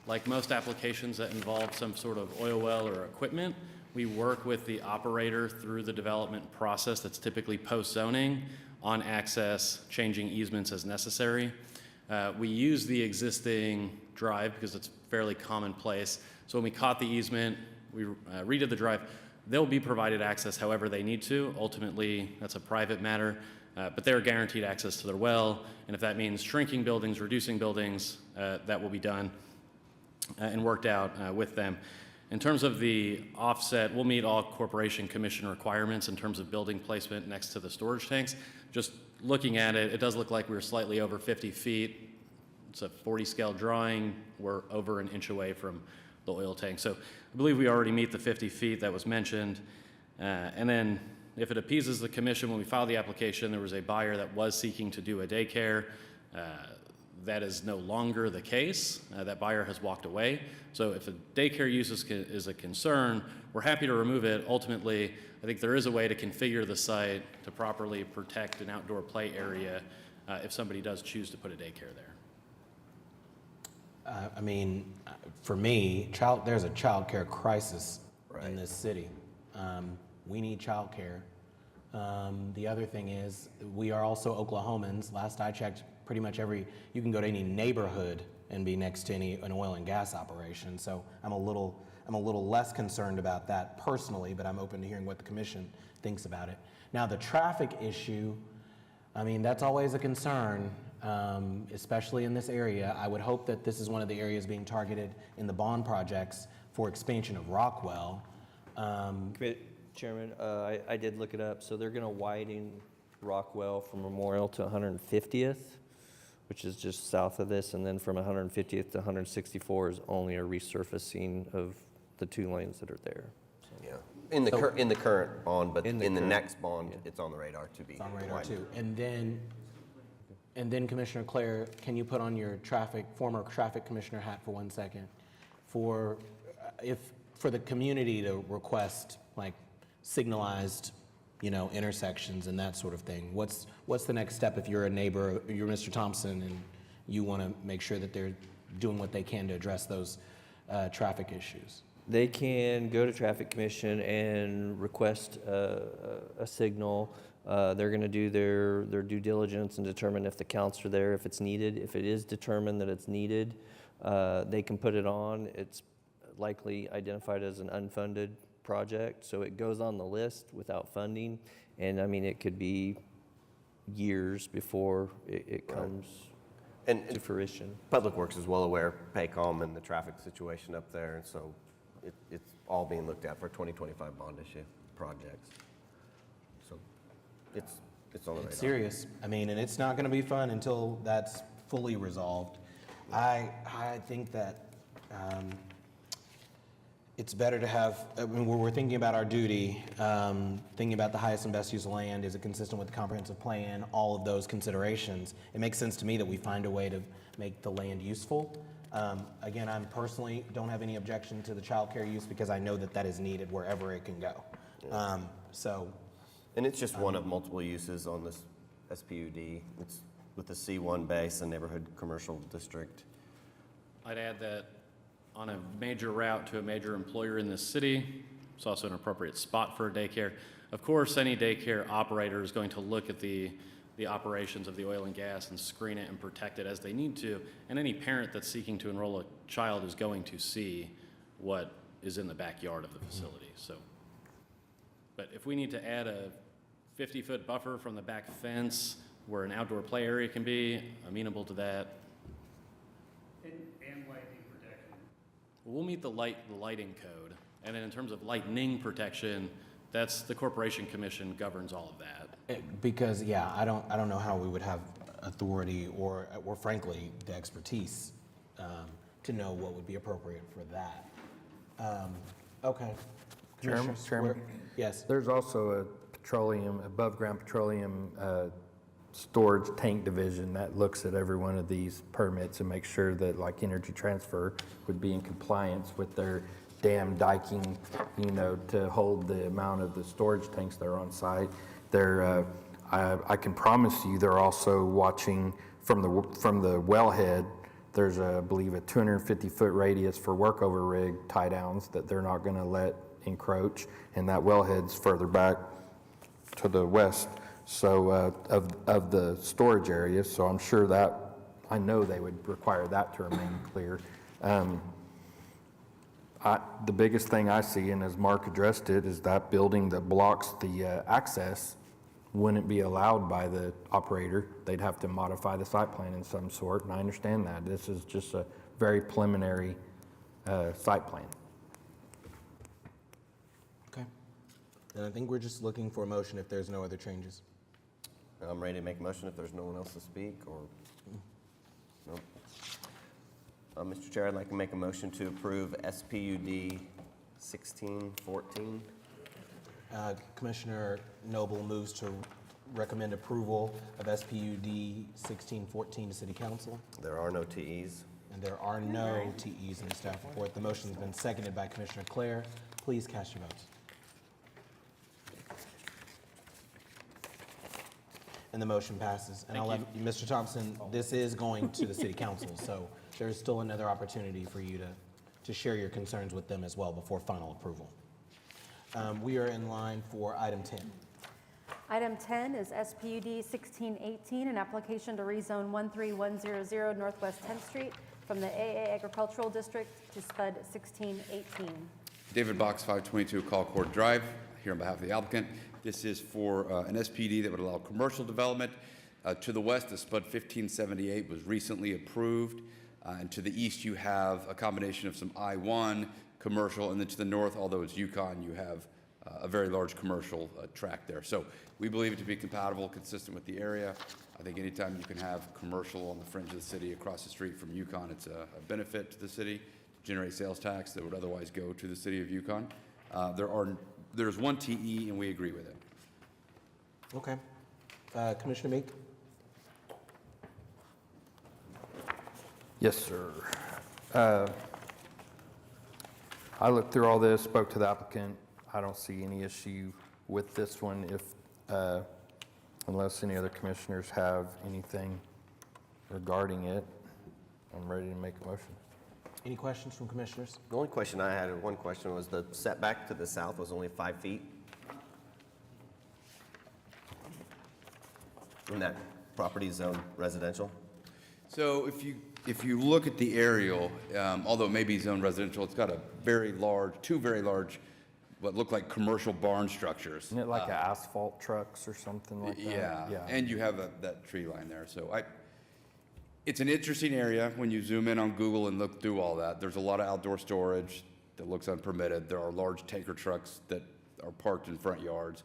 Like most applications that involve some sort of oil well or equipment, we work with the operator through the development process that's typically post-zoning on access, changing easements as necessary. We use the existing drive because it's fairly commonplace. So when we caught the easement, we redid the drive. They'll be provided access however they need to. Ultimately, that's a private matter, but they're guaranteed access to their well. And if that means shrinking buildings, reducing buildings, that will be done and worked out with them. In terms of the offset, we'll meet all Corporation Commission requirements in terms of building placement next to the storage tanks. Just looking at it, it does look like we're slightly over 50 feet. It's a 40 scale drawing. We're over an inch away from the oil tank. So I believe we already meet the 50 feet that was mentioned. And then if it appeases the commission, when we filed the application, there was a buyer that was seeking to do a daycare. That is no longer the case. That buyer has walked away. So if a daycare use is a concern, we're happy to remove it. Ultimately, I think there is a way to configure the site to properly protect an outdoor play area if somebody does choose to put a daycare there. I mean, for me, there's a child care crisis in this city. We need child care. The other thing is, we are also Oklahomans. Last I checked, pretty much you can go to any neighborhood and be next to an oil and gas operation. So I'm a little less concerned about that personally, but I'm open to hearing what the commission thinks about it. Now, the traffic issue, I mean, that's always a concern, especially in this area. I would hope that this is one of the areas being targeted in the bond projects for expansion of Rockwell. Chairman, I did look it up. So they're going to widen Rockwell from Memorial to 150th, which is just south of this, and then from 150th to 164 is only a resurfacing of the 2 lanes that are there. Yeah, in the current bond, but in the current, next bond, it's on the radar to be It's on radar widened. too. And then Commissioner Claire, can you put on your former traffic commissioner hat for 1 second? For the community to request like signalized, intersections and that sort of thing, what's the next step if you're a neighbor, you're Mr. Thompson, and you want to make sure that they're doing what they can to address those traffic issues? They can go to Traffic Commission and request a signal. They're going to do their due diligence and determine if the counts are there, if it's needed. If it is determined that it's needed, they can put it on. It's likely identified as an unfunded project, so it goes on the list without funding. And I mean, it could be years before it comes to fruition. Public Works is well aware of Paycom and the traffic situation up there, and so it's all being looked at for 2025 bond issue projects. So it's on the radar. It's serious. I mean, and it's not going to be fun until that's fully resolved. I think that it's better to have, when we're thinking about our duty, thinking about the highest and best use of land, is it consistent with the comprehensive plan, all of those considerations, it makes sense to me that we find a way to make the land useful. Again, I personally don't have any objection to the childcare use because I know that is needed wherever it can go. And it's just one of multiple uses on this SPUD. It's with the C1 base and neighborhood commercial district. I'd add that on a major route to a major employer in this city, It's also an appropriate spot for a daycare. Of course, any daycare operator is going to look at the operations of the oil and gas and screen it and protect it as they need to. And any parent that's seeking to enroll a child is going to see what is in the backyard of the facility. So, but if we need to add a 50-foot buffer from the back fence where an outdoor play area can be, amenable to that. And lightning protection. We'll meet the lighting code. And then in terms of lightning protection, that's the Corporation Commission governs all of that. Because, yeah, I don't know how we would have authority or frankly, the expertise to know what would be appropriate for that. Okay. Commissioners, Chairman? Yes. There's also a above ground petroleum storage tank division that looks at every one of these permits and makes sure that like Energy Transfer would be in compliance with their dam diking, to hold the amount of the storage tanks that are on site. I can promise you they're also watching from the wellhead. There's, I believe, a 250-foot radius for workover rig tie downs that they're not going to let encroach, and that wellhead's further back to the west, so of the storage area. So I'm sure that, I know they would require that to remain clear. The biggest thing I see, and as Mark addressed it, is that building that blocks the access wouldn't be allowed by the operator. They'd have to modify the site plan in some sort, and I understand that. This is just a very preliminary site plan. Okay. And I think we're just looking for a motion if there's no other changes. I'm ready to make a motion if there's no one else to speak, or, no. Mr. Chair, I'd like to make a motion to approve SPUD 1614. Commissioner Noble moves to recommend approval of SPUD 1614 to City Council. There are no TEs. And there are no TEs in the staff report. The motion's been seconded by Commissioner Clare. Please cast your votes. And the motion passes. And I'll let Mr. Thompson, this is going to the City Council, so there's still another opportunity for you to share your concerns with them as well before final approval. We are in line for item 10. Item 10 is SPUD 1618, an application to rezone 13100 Northwest 10th Street from the AA Agricultural District to SPUD 1618. David Box, 522 Colcord Drive, here on behalf of the applicant. This is for an SPD that would allow commercial development. To the west, the SPUD 1578 was recently approved. And to the east, you have a combination of some I-1 commercial, and then to the north, although it's Yukon, you have a very large commercial tract there. So we believe it to be compatible, consistent with the area. I think anytime you can have commercial on the fringe of the city across the street from Yukon, it's a benefit to the city, generate sales tax that would otherwise go to the city of Yukon. There's one TE, and we agree with it. Okay. Commissioner Meek? Yes, sir. I looked through all this, spoke to the applicant. I don't see any issue with this one unless any other commissioners have anything regarding it. I'm ready to make a motion. Any questions from commissioners? The only question I had, one question, was the setback to the south was only 5 feet? In that property zone residential? So if you look at the aerial, although it may be zone residential, it's got two very large, what look like commercial barn structures. Isn't it like asphalt trucks or something like that? Yeah, and you have that tree line there. So it's an interesting area when you zoom in on Google and look through all that. There's a lot of outdoor storage that looks unpermitted. There are large tanker trucks that are parked in front yards.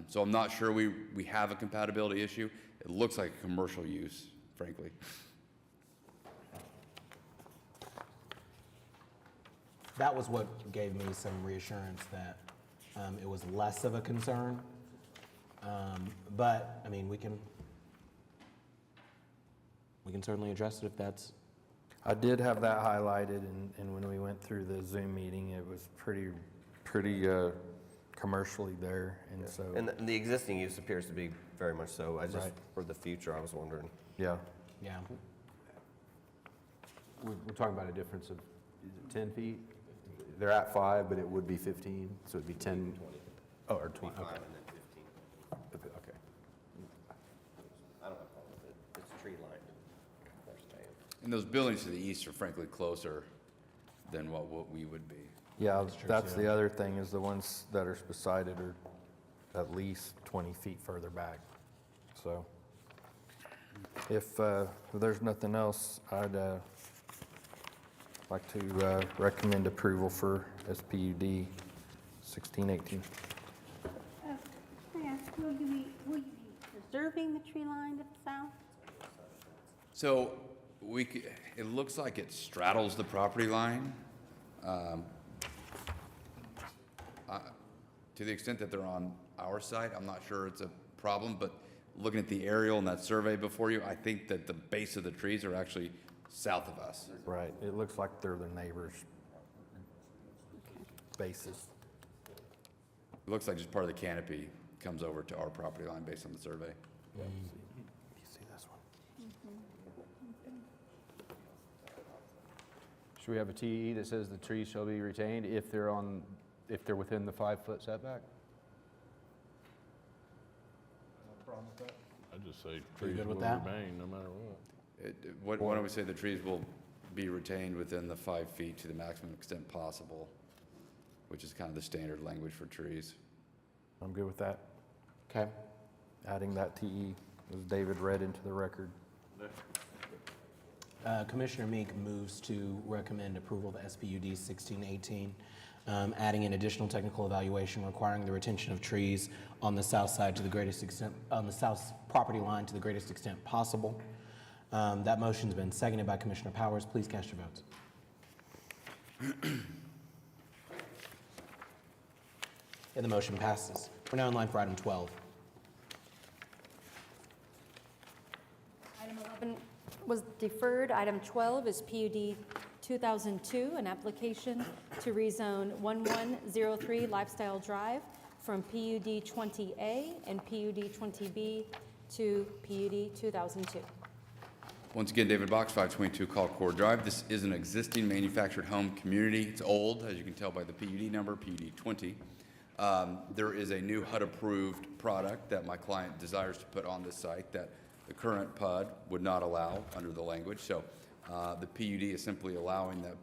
So I'm not sure we have a compatibility issue. It looks like a commercial use, frankly. That was what gave me some reassurance that it was less of a concern. But, I mean, we can certainly address it if that's... I did have that highlighted, and when we went through the Zoom meeting, it was pretty commercially there, and so... And the existing use appears to be very much so. For the future, I was wondering. Yeah. Yeah. We're talking about a difference of 10 feet? they're at 5, but it would be 15, so it'd be 10. Oh, or 20, okay. and then 15. Okay. I don't have a problem with it. It's tree lined. They're staying. And those buildings to the east are frankly closer than what we would be. Yeah, true, that's too. the other thing, is the ones that are beside it are at least 20 feet further back. So if there's nothing else, I'd like to recommend approval for SPUD 1618. Can I ask, will you be preserving the tree line to the south? So it looks like it straddles the property line. To the extent that they're on our side, I'm not sure it's a problem, but looking at the aerial and that survey before you, I think that the base of the trees are actually south of us. Right, it looks like they're the neighbors' bases. It looks like just part of the canopy comes over to our property line based on the survey. You see this one? Should we have a TE that says the trees shall be retained if they're within the 5-foot setback? I just say Are you trees good will with that? remain no matter what. Why don't we say the trees will be retained within the 5 feet to the maximum extent possible, which is kind of the standard language for trees. I'm good with that, Okay. adding that TE, as David read into the record. Commissioner Meek moves to recommend approval of SPUD 1618, adding an additional technical evaluation requiring the retention of trees on the south side to the greatest extent, on the south property line to the greatest extent possible. That motion's been seconded by Commissioner Powers. Please cast your votes. And the motion passes. We're now in line for item 12. Item 11 was deferred. Item 12 is PUD 2002, an application to rezone 1103 Lifestyle Drive from PUD 20A and PUD 20B to PUD 2002. Once again, David Box, 522 Colcord Drive. This is an existing manufactured home community. It's old, as you can tell by the PUD number, PUD 20. There is a new HUD-approved product that my client desires to put on this site that the current PUD would not allow under the language. So the PUD is simply allowing that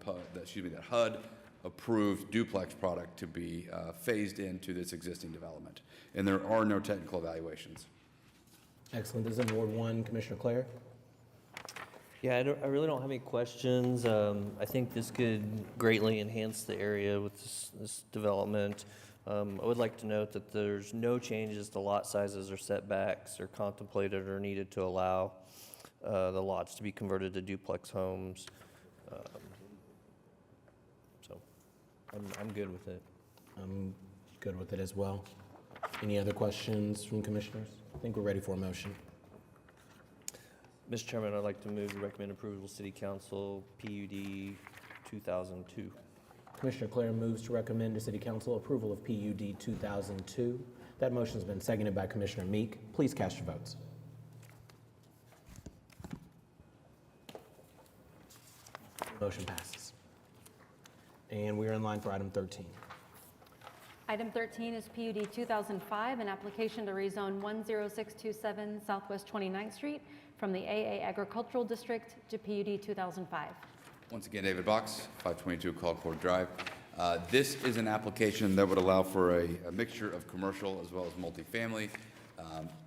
HUD-approved duplex product to be phased into this existing development. And there are no technical evaluations. Excellent. This is in Ward 1, Commissioner Clare. Yeah, I really don't have any questions. I think this could greatly enhance the area with this development. I would like to note that there's no changes to lot sizes or setbacks are contemplated or needed to allow the lots to be converted to duplex homes. So I'm good with it. I'm good with it as well. Any other questions from commissioners? I think we're ready for a motion. Mr. Chairman, I'd like to move to recommend approval of City Council PUD 2002. Commissioner Clare moves to recommend to City Council approval of PUD 2002. That motion has been seconded by Commissioner Meek. Please cast your votes. Motion passes. And we are in line for item 13. Item 13 is PUD 2005, an application to rezone 10627 Southwest 29th Street from the AA Agricultural District to PUD 2005. Once again, David Box, 522 Colcord Drive. This is an application that would allow for a mixture of commercial as well as multifamily.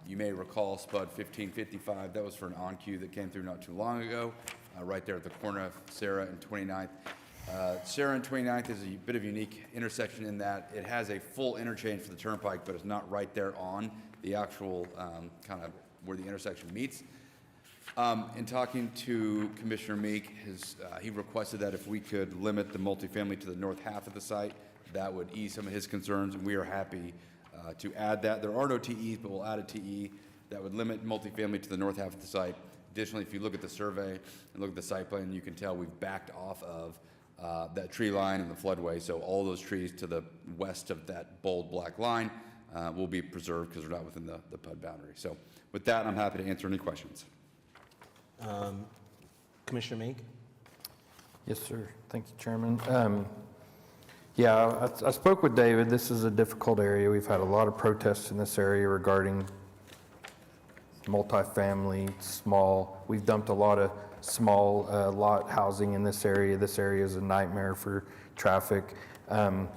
You may recall SPUD 1555, that was for an on-queue that came through not too long ago, right there at the corner of Sarah and 29th. Sarah and 29th is a bit of a unique intersection in that it has a full interchange for the turnpike, but it's not right there on the actual kind of where the intersection meets. In talking to Commissioner Meek, he requested that if we could limit the multifamily to the north half of the site, that would ease some of his concerns, and we are happy to add that. There are no TEs, but we'll add a TE that would limit multifamily to the north half of the site. Additionally, if you look at the survey and look at the site plan, you can tell we've backed off of that tree line and the floodway, so all those trees to the west of that bold black line will be preserved because they're not within the PUD boundary. So with that, I'm happy to answer any questions. Commissioner Meek? Yes, sir. Thank you, Chairman. Yeah, I spoke with David. This is a difficult area. We've had a lot of protests in this area regarding multifamily, small. We've dumped a lot of small lot housing in this area. This area is a nightmare for traffic, and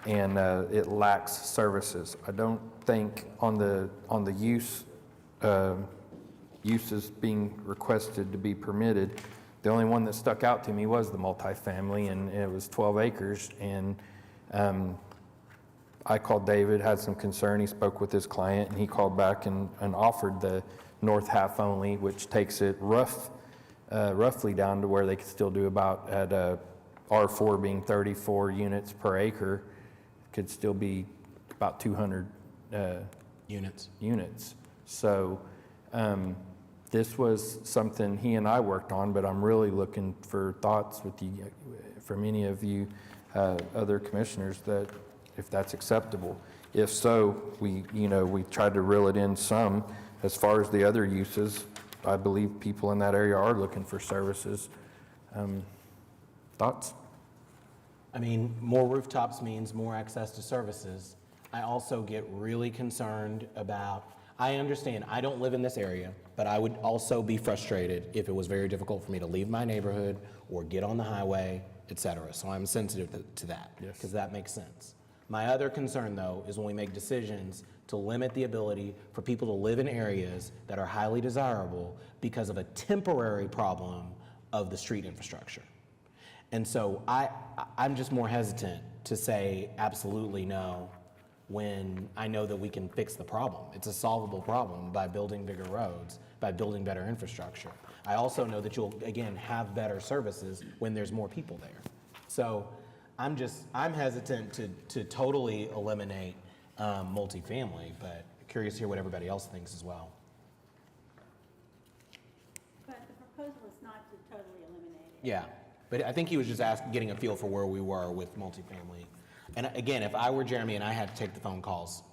it lacks services. I don't think on the uses being requested to be permitted, the only one that stuck out to me was the multifamily, and it was 12 acres. And I called David, had some concern. He spoke with his client, and he called back and offered the north half only, which takes it roughly down to where they could still do about at R4 being 34 units per acre, could still be about 200 units. So this was something he and I worked on, but I'm really looking for thoughts with you, from any of you other commissioners, that if that's acceptable. If so, we tried to reel it in some. As far as the other uses, I believe people in that area are looking for services. Thoughts? I mean, more rooftops means more access to services. I also get really concerned about, I understand, I don't live in this area, but I would also be frustrated if it was very difficult for me to leave my neighborhood or get on the highway, et cetera. So I'm sensitive to that, because that makes sense. My other concern, though, is when we make decisions to limit the ability for people to live in areas that are highly desirable because of a temporary problem of the street infrastructure. And so I'm just more hesitant to say absolutely no when I know that we can fix the problem. It's a solvable problem by building bigger roads, by building better infrastructure. I also know that you'll, again, have better services when there's more people there. So I'm hesitant to totally eliminate multifamily, but curious to hear what everybody else thinks as well. But the proposal is not to totally eliminate it. Yeah, but I think he was just getting a feel for where we were with multifamily. And again, if I were Jeremy and I had to take the phone calls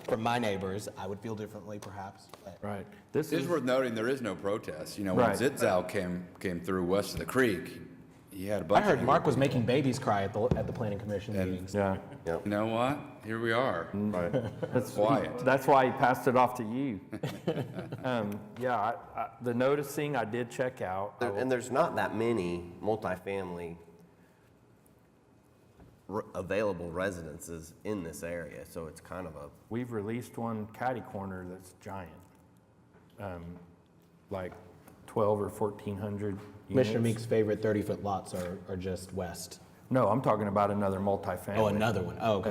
from my neighbors, I would feel differently perhaps. But. Right. It is worth noting, there is no protest. You know, when Right. Zitzow came through west of the creek, he had a bunch I heard of Mark was making babies cry at the planning commission meetings. Yeah. You know what? Here we are. Right. Quiet. That's why he passed it off to you. Yeah, the noticing I did check out. And there's not that many multifamily available residences in this area, so it's kind of a... We've released one catty corner that's giant, like 12 or 1,400 units. Commissioner Meek's favorite 30-foot lots are just west. No, I'm talking about another multifamily. Oh, another one. Oh,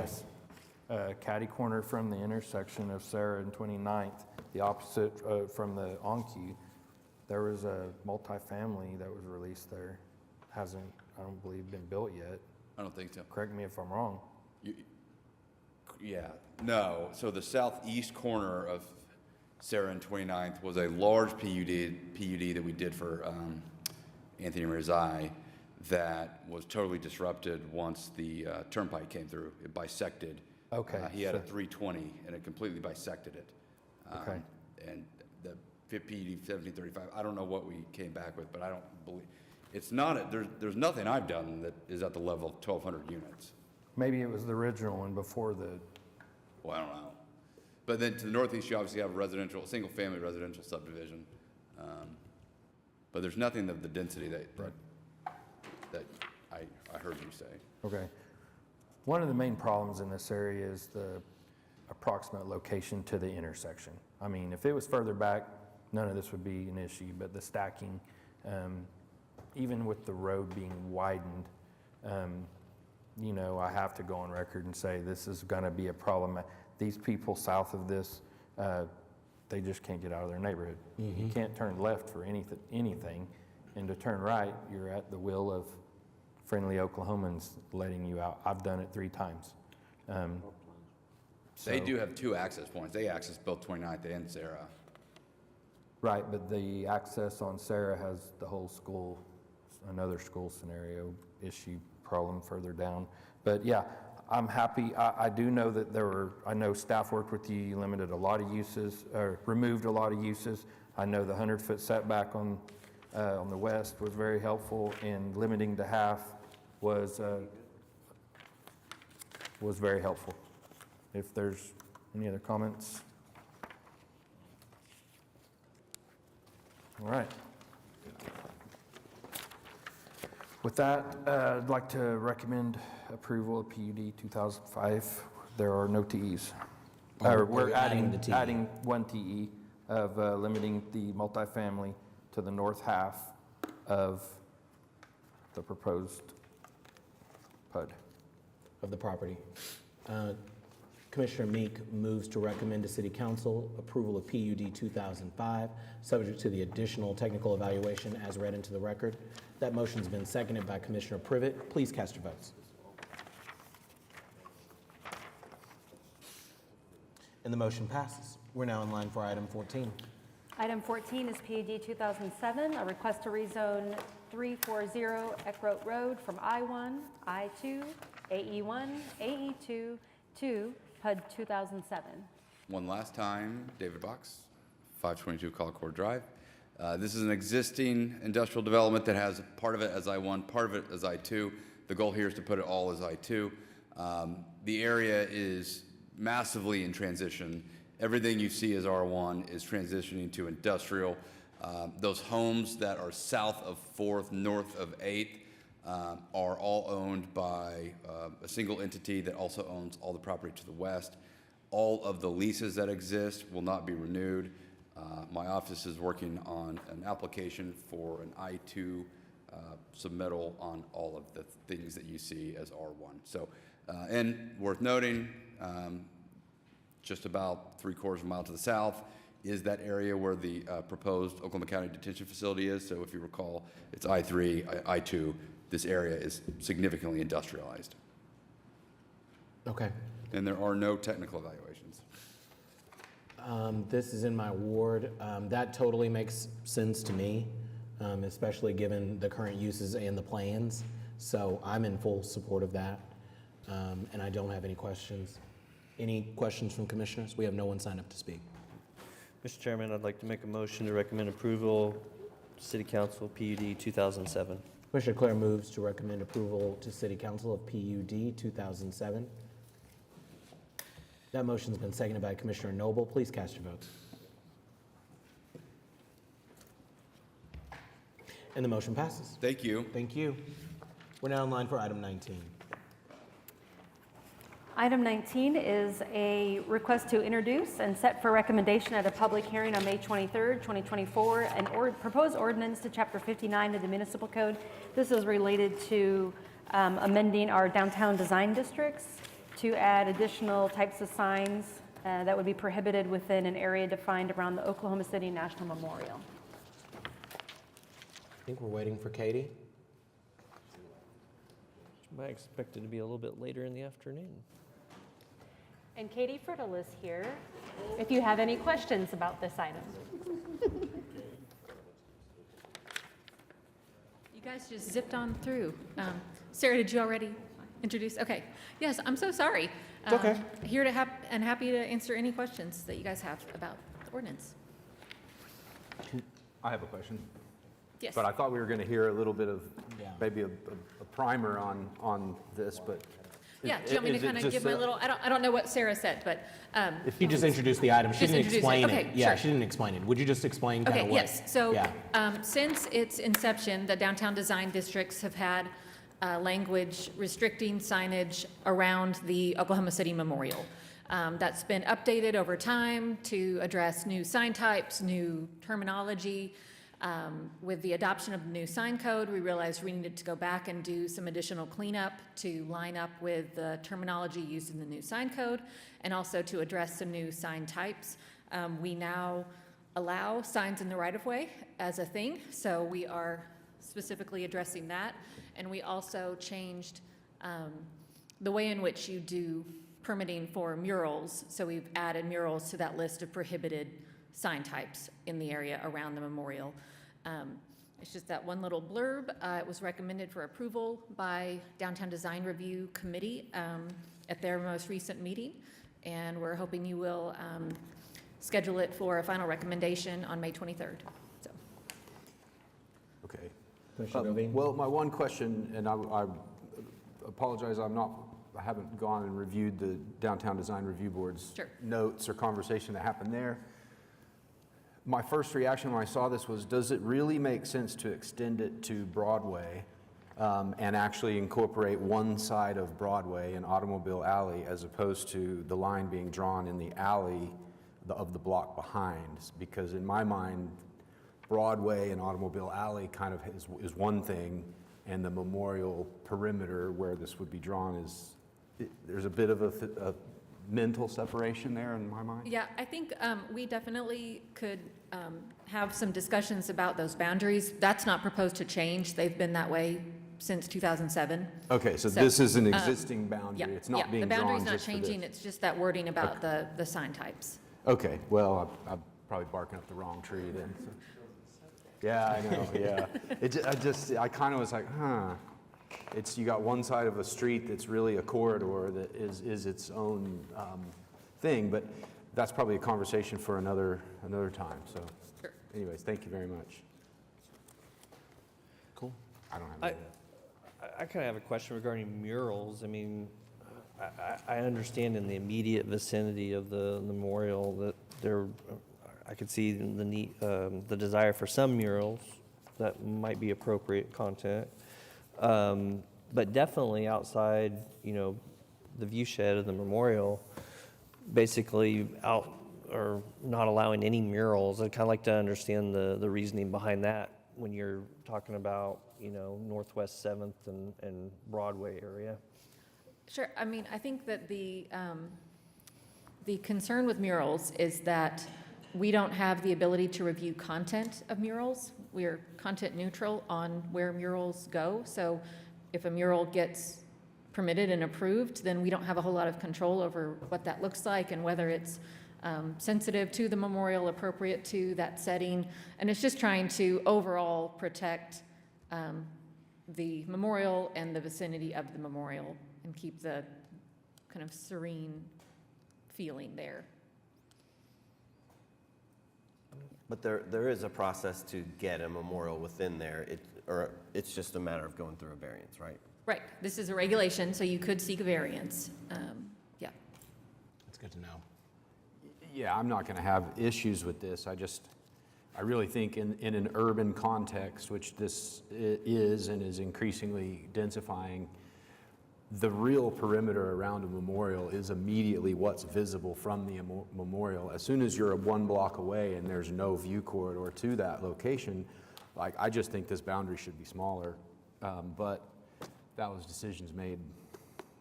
okay. Catty corner from the intersection of Sarah and 29th, the opposite from the OnQ. There was a multifamily that was released there. Hasn't, I don't believe, been built yet. I don't think so. Correct me if I'm wrong. Yeah, no. So the southeast corner of Sarah and 29th was a large PUD that we did for Anthony Rizai that was totally disrupted once the turnpike came through. It bisected. Okay. He had a 320 and it completely bisected it. Okay. And the PUD 1735, I don't know what we came back with, but I don't believe, it's not, there's nothing I've done that is at the level of 1,200 units. Maybe it was the original one before the... Well, I don't know. But then to the northeast, you obviously have a single-family residential subdivision. But there's nothing of the density that I heard you say. Okay. One of the main problems in this area is the approximate location to the intersection. I mean, if it was further back, none of this would be an issue, but the stacking, even with the road being widened, you know, I have to go on record and say this is going to be a problem. These people south of this, they just can't get out of their neighborhood. You can't turn left for anything, and to turn right, you're at the will of friendly Oklahomans letting you out. I've done it 3 times. They do have 2 access points. They access both 29th and Sarah. Right, but the access on Sarah has the whole school, another school scenario issue problem further down. But yeah, I'm happy. I do know that I know staff worked with you, you limited a lot of uses, or removed a lot of uses. I know the 100-foot setback on the west was very helpful, and limiting to half was was very helpful. If there's any other comments? All right. With that, I'd like to recommend approval of PUD 2005. There are no TEs. We're adding the TE. adding one TE of limiting the multifamily to the north half of the proposed PUD. Of the property. Commissioner Meek moves to recommend to City Council approval of PUD 2005, subject to the additional technical evaluation as read into the record. That motion's been seconded by Commissioner Privet. Please cast your votes. And the motion passes. We're now in line for item 14. Item 14 is PUD 2007, a request to rezone 340 Eckroat Road from I-1, I-2, AE1, AE2 to PUD 2007. One last time, David Box, 522 Colcord Drive. This is an existing industrial development that has part of it as I-1, part of it as I-2. The goal here is to put it all as I-2. The area is massively in transition. Everything you see as R1 is transitioning to industrial. Those homes that are south of 4th, north of 8th, are all owned by a single entity that also owns all the property to the west. All of the leases that exist will not be renewed. My office is working on an application for an I-2 submittal on all of the things that you see as R1. So, and worth noting, just about 3/4 of a mile to the south is that area where the proposed Oklahoma County Detention Facility is. So if you recall, it's I-3, I-2. This area is significantly industrialized. Okay. And there are no technical evaluations. This is in my ward. That totally makes sense to me, especially given the current uses and the plans. So I'm in full support of that, and I don't have any questions. Any questions from commissioners? We have no one signed up to speak. Mr. Chairman, I'd like to make a motion to recommend approval to City Council PUD 2007. Commissioner Claire moves to recommend approval to City Council of PUD 2007. That motion's been seconded by Commissioner Noble. Please cast your votes. And the motion passes. Thank you. Thank you. We're now in line for item 19. Item 19 is a request to introduce and set for recommendation at a public hearing on May 23rd, 2024, an proposed ordinance to Chapter 59 of the Municipal Code. This is related to amending our downtown design districts to add additional types of signs that would be prohibited within an area defined around the Oklahoma City National Memorial. I think we're waiting for Katie. I expected to be a little bit later in the afternoon. And Katie Friddle is here if you have any questions about this item. You guys just zipped on through. Sarah, did you already introduce? Okay. Yes, I'm so sorry. It's okay. Here to and happy to answer any questions that you guys have about the ordinance. I have a question. Yes. But I thought we were going to hear a little bit of maybe a primer on this, but. Yeah, do you want me to kind of give my little, I don't know what Sarah said, but. If you just introduced the item, she Just didn't introduce it. explain Okay, it. Yeah, sure. she didn't explain it. Would you just explain kind of Okay, what? yes. So Yeah. since its inception, the downtown design districts have had language restricting signage around the Oklahoma City Memorial. That's been updated over time to address new sign types, new terminology. With the adoption of the new sign code, we realized we needed to go back and do some additional cleanup to line up with the terminology used in the new sign code and also to address some new sign types. We now allow signs in the right-of-way as a thing, so we are specifically addressing that. And we also changed the way in which you do permitting for murals, so we've added murals to that list of prohibited sign types in the area around the memorial. It's just that one little blurb. It was recommended for approval by Downtown Design Review Committee at their most recent meeting, and we're hoping you will schedule it for a final recommendation on May 23rd. So. Okay. Well, my one question, and I apologize, I'm not I haven't gone and reviewed the Downtown Design Review Board's Sure. notes or conversation that happened there. My first reaction when I saw this was, does it really make sense to extend it to Broadway and actually incorporate one side of Broadway, an automobile alley, as opposed to the line being drawn in the alley of the block behind? Because in my mind, Broadway and automobile alley kind of is one thing, and the memorial perimeter where this would be drawn there's a bit of a mental separation there in my mind. Yeah, I think we definitely could have some discussions about those boundaries. That's not proposed to change. They've been that way since 2007. Okay, so this is an existing boundary. Yeah, It's not yeah, being the drawn boundary's not just for changing. this. It's just that wording about the sign types. Okay, well, I'm probably barking up the wrong tree then. So. Yeah, I know, yeah. I kind of was like, you got one side of a street that's really a corridor that is its own thing, but that's probably a conversation for another time, so. Sure. Anyways, thank you very much. Cool. I don't have any. I kind of have a question regarding murals. I mean, I understand in the immediate vicinity of the memorial that I could see the desire for some murals that might be appropriate content. But definitely outside, the view shed of the memorial, basically out or not allowing any murals. I'd kind of like to understand the reasoning behind that when you're talking about, Northwest 7th and Broadway area. Sure. I mean, I think that the concern with murals is that we don't have the ability to review content of murals. We're content neutral on where murals go. So if a mural gets permitted and approved, then we don't have a whole lot of control over what that looks like and whether it's sensitive to the memorial, appropriate to that setting. And it's just trying to overall protect the memorial and the vicinity of the memorial and keep the kind of serene feeling there. But there is a process to get a memorial within there, it's just a matter of going through a variance, right? Right. This is a regulation, so you could seek a variance. Yeah. That's good to know. Yeah, I'm not going to have issues with this. I really think in an urban context, which this is and is increasingly densifying, the real perimeter around a memorial is immediately what's visible from the memorial. As soon as you're 1 block away and there's no view corridor to that location, I just think this boundary should be smaller. But that was decisions made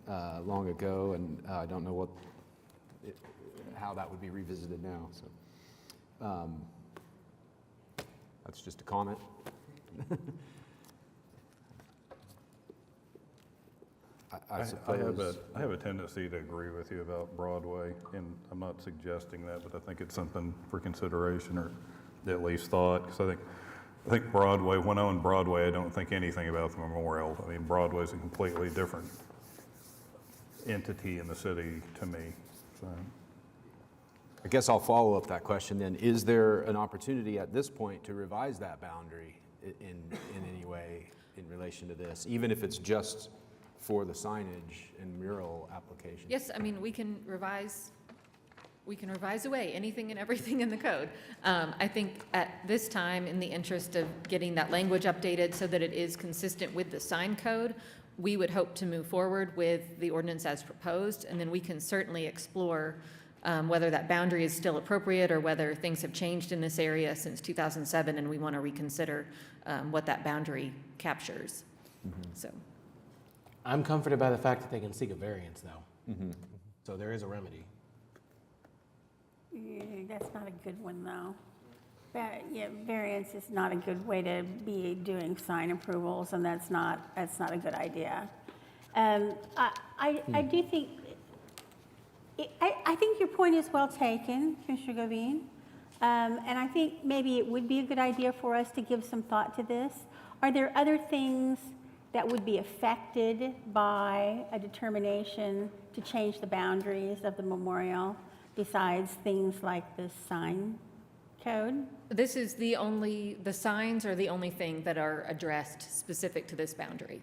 long ago, and I don't know how that would be revisited now. So that's just a comment. I suppose. I have a tendency to agree with you about Broadway, and I'm not suggesting that, but I think it's something for consideration or at least thought, because I think Broadway, when I own Broadway, I don't think anything about the memorial. I mean, Broadway's a completely different entity in the city to me, so. I guess I'll follow up that question then. Is there an opportunity at this point to revise that boundary in any way in relation to this, even if it's just for the signage and mural application? Yes, I mean, we can revise away anything and everything in the code. I think at this time, in the interest of getting that language updated so that it is consistent with the sign code, we would hope to move forward with the ordinance as proposed, and then we can certainly explore whether that boundary is still appropriate or whether things have changed in this area since 2007 and we want to reconsider what that boundary captures. So, I'm comforted by the fact that they can seek a variance, though. So there is a remedy. That's not a good one, though. Variance is not a good way to be doing sign approvals, and that's not a good idea. I do think, I think your point is well taken, Commissioner Govine. And I think maybe it would be a good idea for us to give some thought to this. Are there other things that would be affected by a determination to change the boundaries of the memorial besides things like the sign code? this is the signs are the only thing that are addressed specific to this boundary.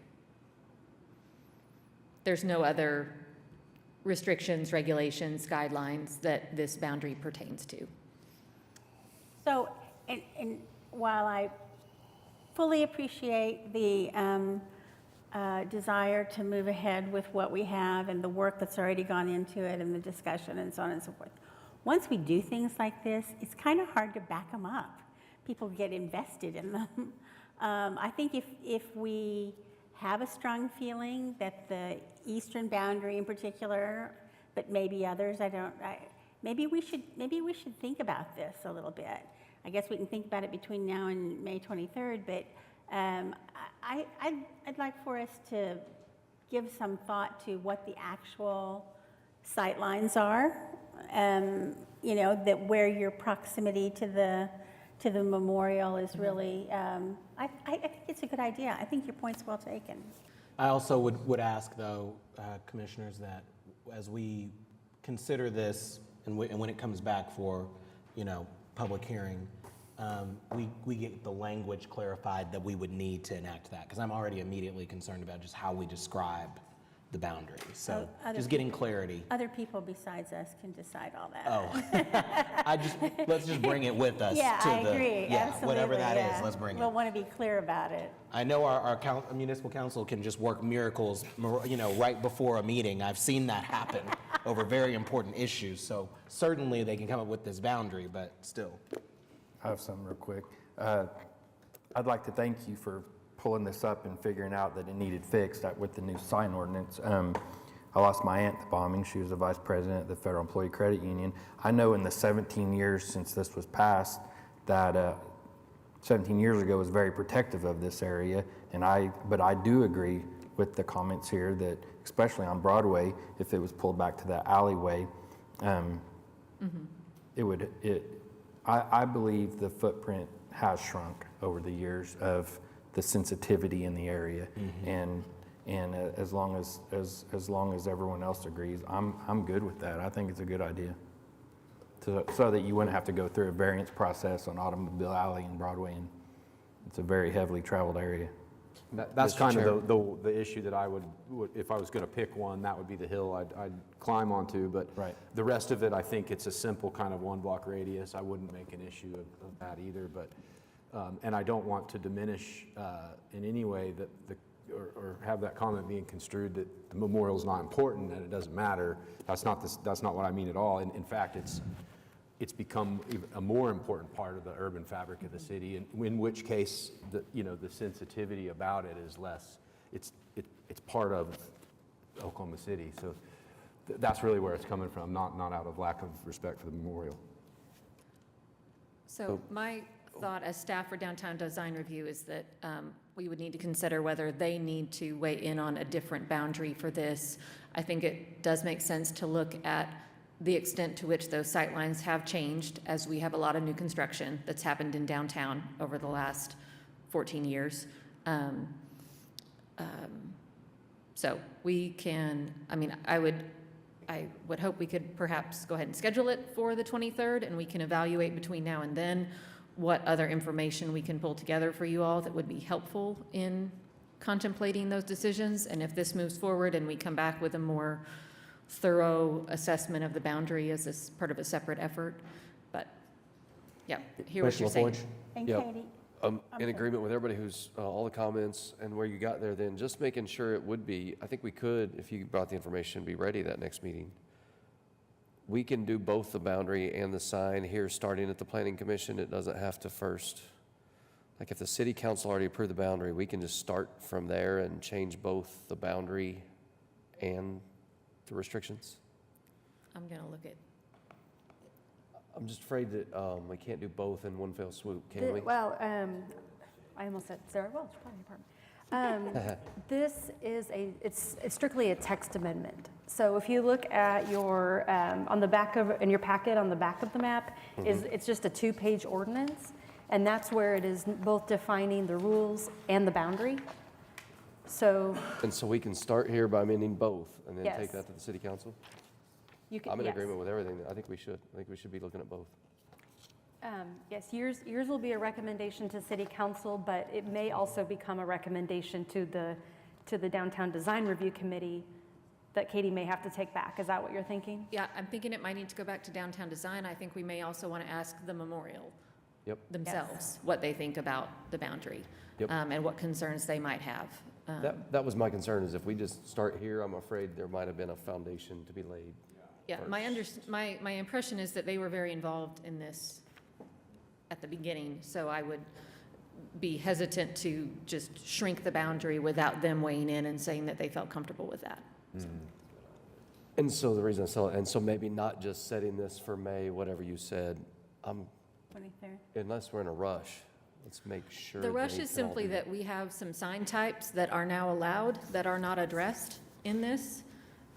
There's no other restrictions, regulations, guidelines that this boundary pertains to. So, and while I fully appreciate the desire to move ahead with what we have and the work that's already gone into it and the discussion and so on and so forth, once we do things like this, it's kind of hard to back them up. People get invested in them. I think if we have a strong feeling that the eastern boundary in particular, but maybe others, maybe we should think about this a little bit. I guess we can think about it between now and May 23rd, but I'd like for us to give some thought to what the actual sight lines are, you know, that where your proximity to the memorial is really, I think it's a good idea. I think your point's well taken. I also would ask, though, commissioners, that as we consider this and when it comes back for, you know, public hearing, we get the language clarified that we would need to enact that, because I'm already immediately concerned about just how we describe the boundary. So just getting clarity. Other people besides us can decide all that. Oh, let's just bring it with us. Yeah, to I agree. Yeah, Absolutely, whatever that is, yeah. let's bring it. We'll want to be clear about it. I know our municipal council can just work miracles, you know, right before a meeting. I've seen that happen over very important issues. So certainly they can come up with this boundary, but still. I have something real quick. I'd like to thank you for pulling this up and figuring out that it needed fixed with the new sign ordinance. I lost my aunt to bombing. She was the vice president of the Federal Employee Credit Union. I know in the 17 years since this was passed that 17 years ago was very protective of this area, but I do agree with the comments here that, especially on Broadway, if it was pulled back to that alleyway, I believe the footprint has shrunk over the years of the sensitivity in the area, and as long as everyone else agrees, I'm good with that. I think it's a good idea, so that you wouldn't have to go through a variance process on Automobile Alley and Broadway, and it's a very heavily traveled area. That's kind of the issue that I would, if I was going to pick one, that would be the hill I'd climb onto. But the rest of it, I think it's a simple kind of 1 block radius. I wouldn't make an issue of that either. But and I don't want to diminish in any way that or have that comment being construed that the memorial is not important and it doesn't matter. That's not what I mean at all. In fact, it's become a more important part of the urban fabric of the city, and in which case, the sensitivity about it is less. It's part of Oklahoma City, so that's really where it's coming from, not out of lack of respect for the memorial. So my thought as staff for Downtown Design Review is that we would need to consider whether they need to weigh in on a different boundary for this. I think it does make sense to look at the extent to which those sightlines have changed, as we have a lot of new construction that's happened in downtown over the last 14 years. So we can, I would hope we could perhaps go ahead and schedule it for the 23rd, and we can evaluate between now and then what other information we can pull together for you all that would be helpful in contemplating those decisions. And if this moves forward and we come back with a more thorough assessment of the boundary as this part of a separate effort. But yeah, hear what you're saying. And Katie? I'm in agreement with everybody who's, all the comments and where you got there then, just making sure it would be, I think we could, if you brought the information, be ready that next meeting. We can do both the boundary and the sign here starting at the Planning Commission. It doesn't have to first, like if the City Council already approved the boundary, we can just start from there and change both the boundary and the restrictions. I'm gonna look at. I'm just afraid that we can't do both in one fell swoop, can we? Well, I almost said Sarah Welch, Planning Department. This is it's strictly a text amendment. So if you look at your, on the back of, in your packet on the back of the map, it's just a 2-page ordinance. And that's where it is both defining the rules and the boundary. So. And so we can start here by amending both and then Yes. take that to the City Council? You can, I'm in yes. agreement with everything. I think we should be looking at both. Yes, yours will be a recommendation to City Council, but it may also become a recommendation to the Downtown Design Review Committee that Katie may have to take back. Is that what you're thinking? Yeah, I'm thinking it might need to go back to downtown design. I think we may also want to ask the memorial Yep. themselves what they think about the boundary Yep. and what concerns they might have. That was my concern, is if we just start here, I'm afraid there might have been a foundation to be laid. Yeah, my impression is that they were very involved in this at the beginning, so I would be hesitant to just shrink the boundary without them weighing in and saying that they felt comfortable with that. And so the reason I saw it, and so maybe not just setting this for May, whatever you said, 23rd. unless we're in a rush, let's make sure. The rush they is can all simply do that we have some sign types that are now allowed that are not addressed in this.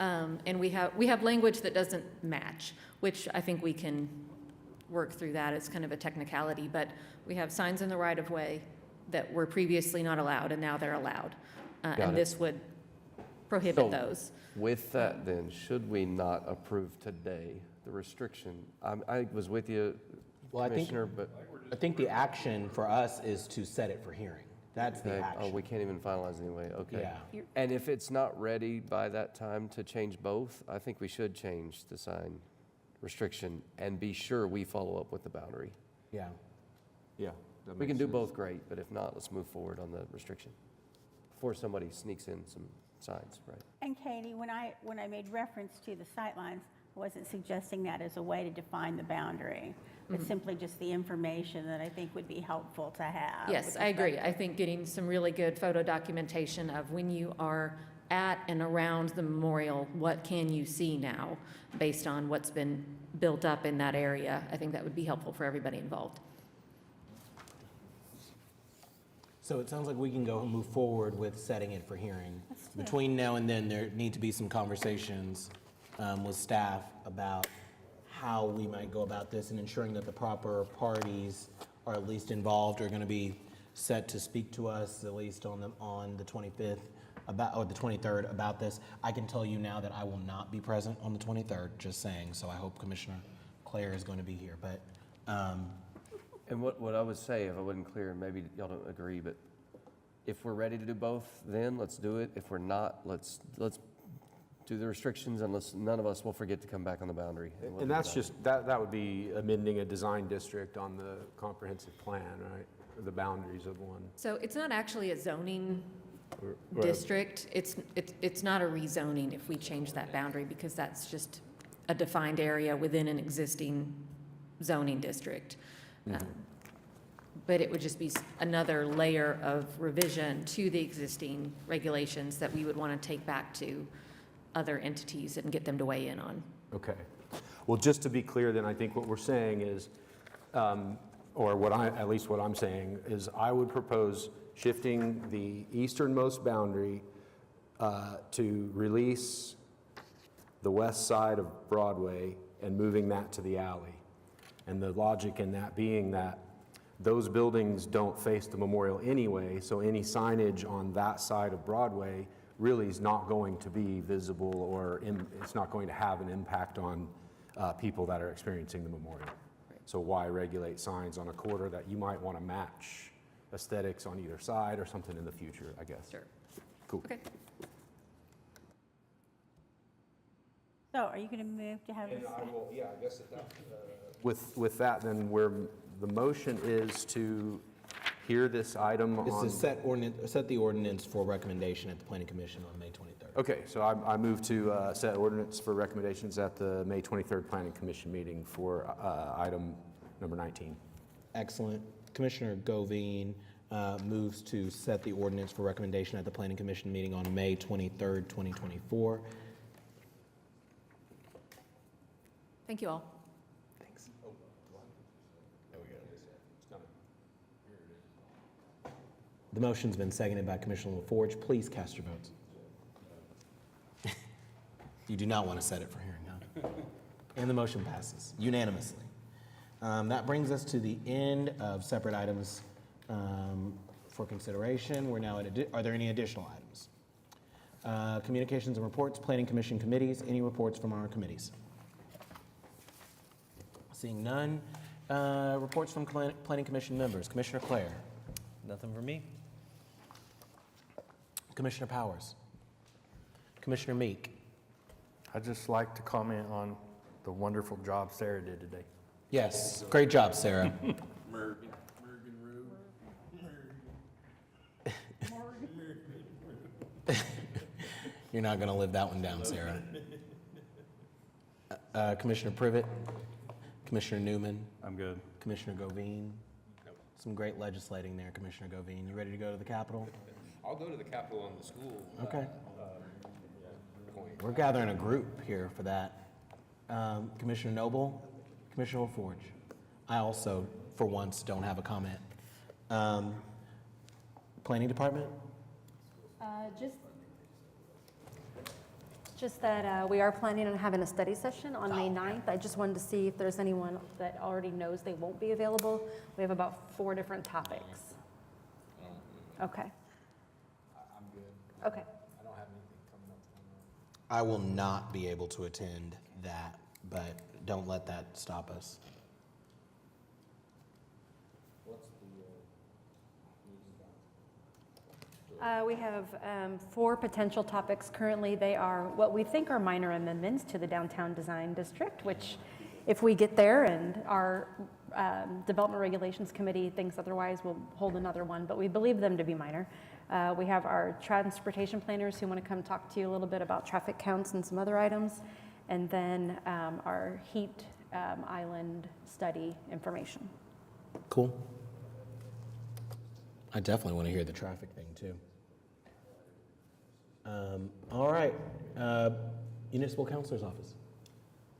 And we have language that doesn't match, which I think we can work through that. It's kind of a technicality, but we have signs in the right of way that were previously not allowed and now they're allowed. Got And it. this would prohibit So, those. With that then, should we not approve today the restriction? I was with you, Well, I think, Commissioner, but. I think the action for us is to set it for hearing. That's the Okay. Oh, action. we can't even finalize anyway, okay. Yeah. And if it's not ready by that time to change both, I think we should change the sign restriction and be sure we follow up with the boundary. Yeah. Yeah. that We can makes do sense. both, great, but if not, let's move forward on the restriction before somebody sneaks in some signs, right? And Katie, when I made reference to the sightlines, I wasn't suggesting that as a way to define the boundary, but simply just the information that I think would be helpful to have. Yes, with I agree. respect I think getting some really good photo documentation of when you are at and around the memorial, what can you see now based on what's been built up in that area? I think that would be helpful for everybody involved. So it sounds like we can go and move forward with setting it for hearing. Let's do it. Between now and then, there need to be some conversations with staff about how we might go about this and ensuring that the proper parties are at least involved, are going to be set to speak to us at least on the 25th about, or the 23rd about this. I can tell you now that I will not be present on the 23rd, just saying, so I hope Commissioner Claire is going to be here, but And what I would say, if I wasn't clear, and maybe y'all don't agree, but if we're ready to do both, then let's do it. If we're not, let's do the restrictions, and none of us will forget to come back on the boundary. we'll And do that's that. just, that would be amending a design district on the comprehensive plan, right? Or the boundaries of one. So it's not actually a zoning Or- district. It's not a rezoning if we change that boundary, because that's just a defined area within an existing zoning district. But it would just be another layer of revision to the existing regulations that we would want to take back to other entities and get them to weigh in on. Okay. Well, just to be clear, then, I think what we're saying is, or at least what I'm saying, is I would propose shifting the easternmost boundary to release the west side of Broadway and moving that to the alley. And the logic in that being that those buildings don't face the memorial anyway, so any signage on that side of Broadway really is not going to be visible, or it's not going to have an impact on people that are experiencing the memorial. So why regulate signs on a corridor that you might want to match aesthetics on either side or something in the future, I guess? Sure. Cool. Okay. So are you going to move to have this? Yeah, I guess that. With that, then, the motion is to hear this item this on. is set the ordinance for recommendation at the Planning Commission on May 23rd. Okay, so I move to set ordinance for recommendations at the May 23rd Planning Commission meeting for item number 19. Excellent. Commissioner Govine moves to set the ordinance for recommendation at the Planning Commission meeting on May 23rd, 2024. Thank you all. Thanks. The motion's been seconded by Commissioner LaForge. Please cast your votes. You do not want to set it for hearing, huh? And the motion passes unanimously. That brings us to the end of separate items for consideration. We're now at, are there any additional items? Communications and reports, Planning Commission committees, any reports from our committees? Seeing none. Reports from Planning Commission members. Commissioner Claire. Nothing for me? Commissioner Powers. Commissioner Meek. I'd just like to comment on the wonderful job Sarah did today. Yes, great job, Sarah. You're not going to live that one down, Sarah. Commissioner Privet, Commissioner Newman, I'm good. Commissioner Govine. Some great legislating there, Commissioner Govine. You ready to go to the Capitol? I'll go to the Capitol on the school. Okay. Point. We're gathering a group here for that. Commissioner Noble, Commissioner LaForge. I also, for once, don't have a comment. Planning Department? Just that we are planning on having a study session on May 9th. I just wanted to see if there's anyone that already knows they won't be available. We have about 4 different topics. Okay. I'm good. Okay. I don't have anything coming up. I will not be able to attend that, but don't let that stop us. We have 4 potential topics. Currently, they are what we think are minor amendments to the Downtown Design District, which if we get there and our Development Regulations Committee thinks otherwise, we'll hold another one, but we believe them to be minor. We have our transportation planners who want to come talk to you a little bit about traffic counts and some other items, and then our heat island study information. Cool. I definitely want to hear the traffic thing too. All right, Municipal Counselor's Office.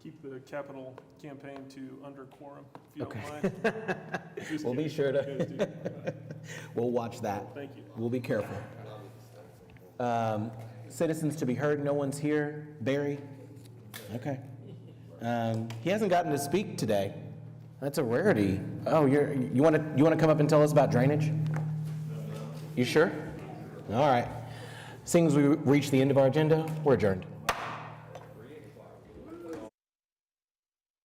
Keep the capital campaign to under quorum, if you Okay. don't mind. Just We'll be kidding. sure to, You guys do. we'll watch that. Thank you. We'll be careful. Citizens to be heard, no one's here. Barry? Okay. He hasn't gotten to speak today. That's a rarity. Oh, you want to come up and tell us about drainage? You sure? All right. Seeing as we reached the end of our agenda, we're adjourned.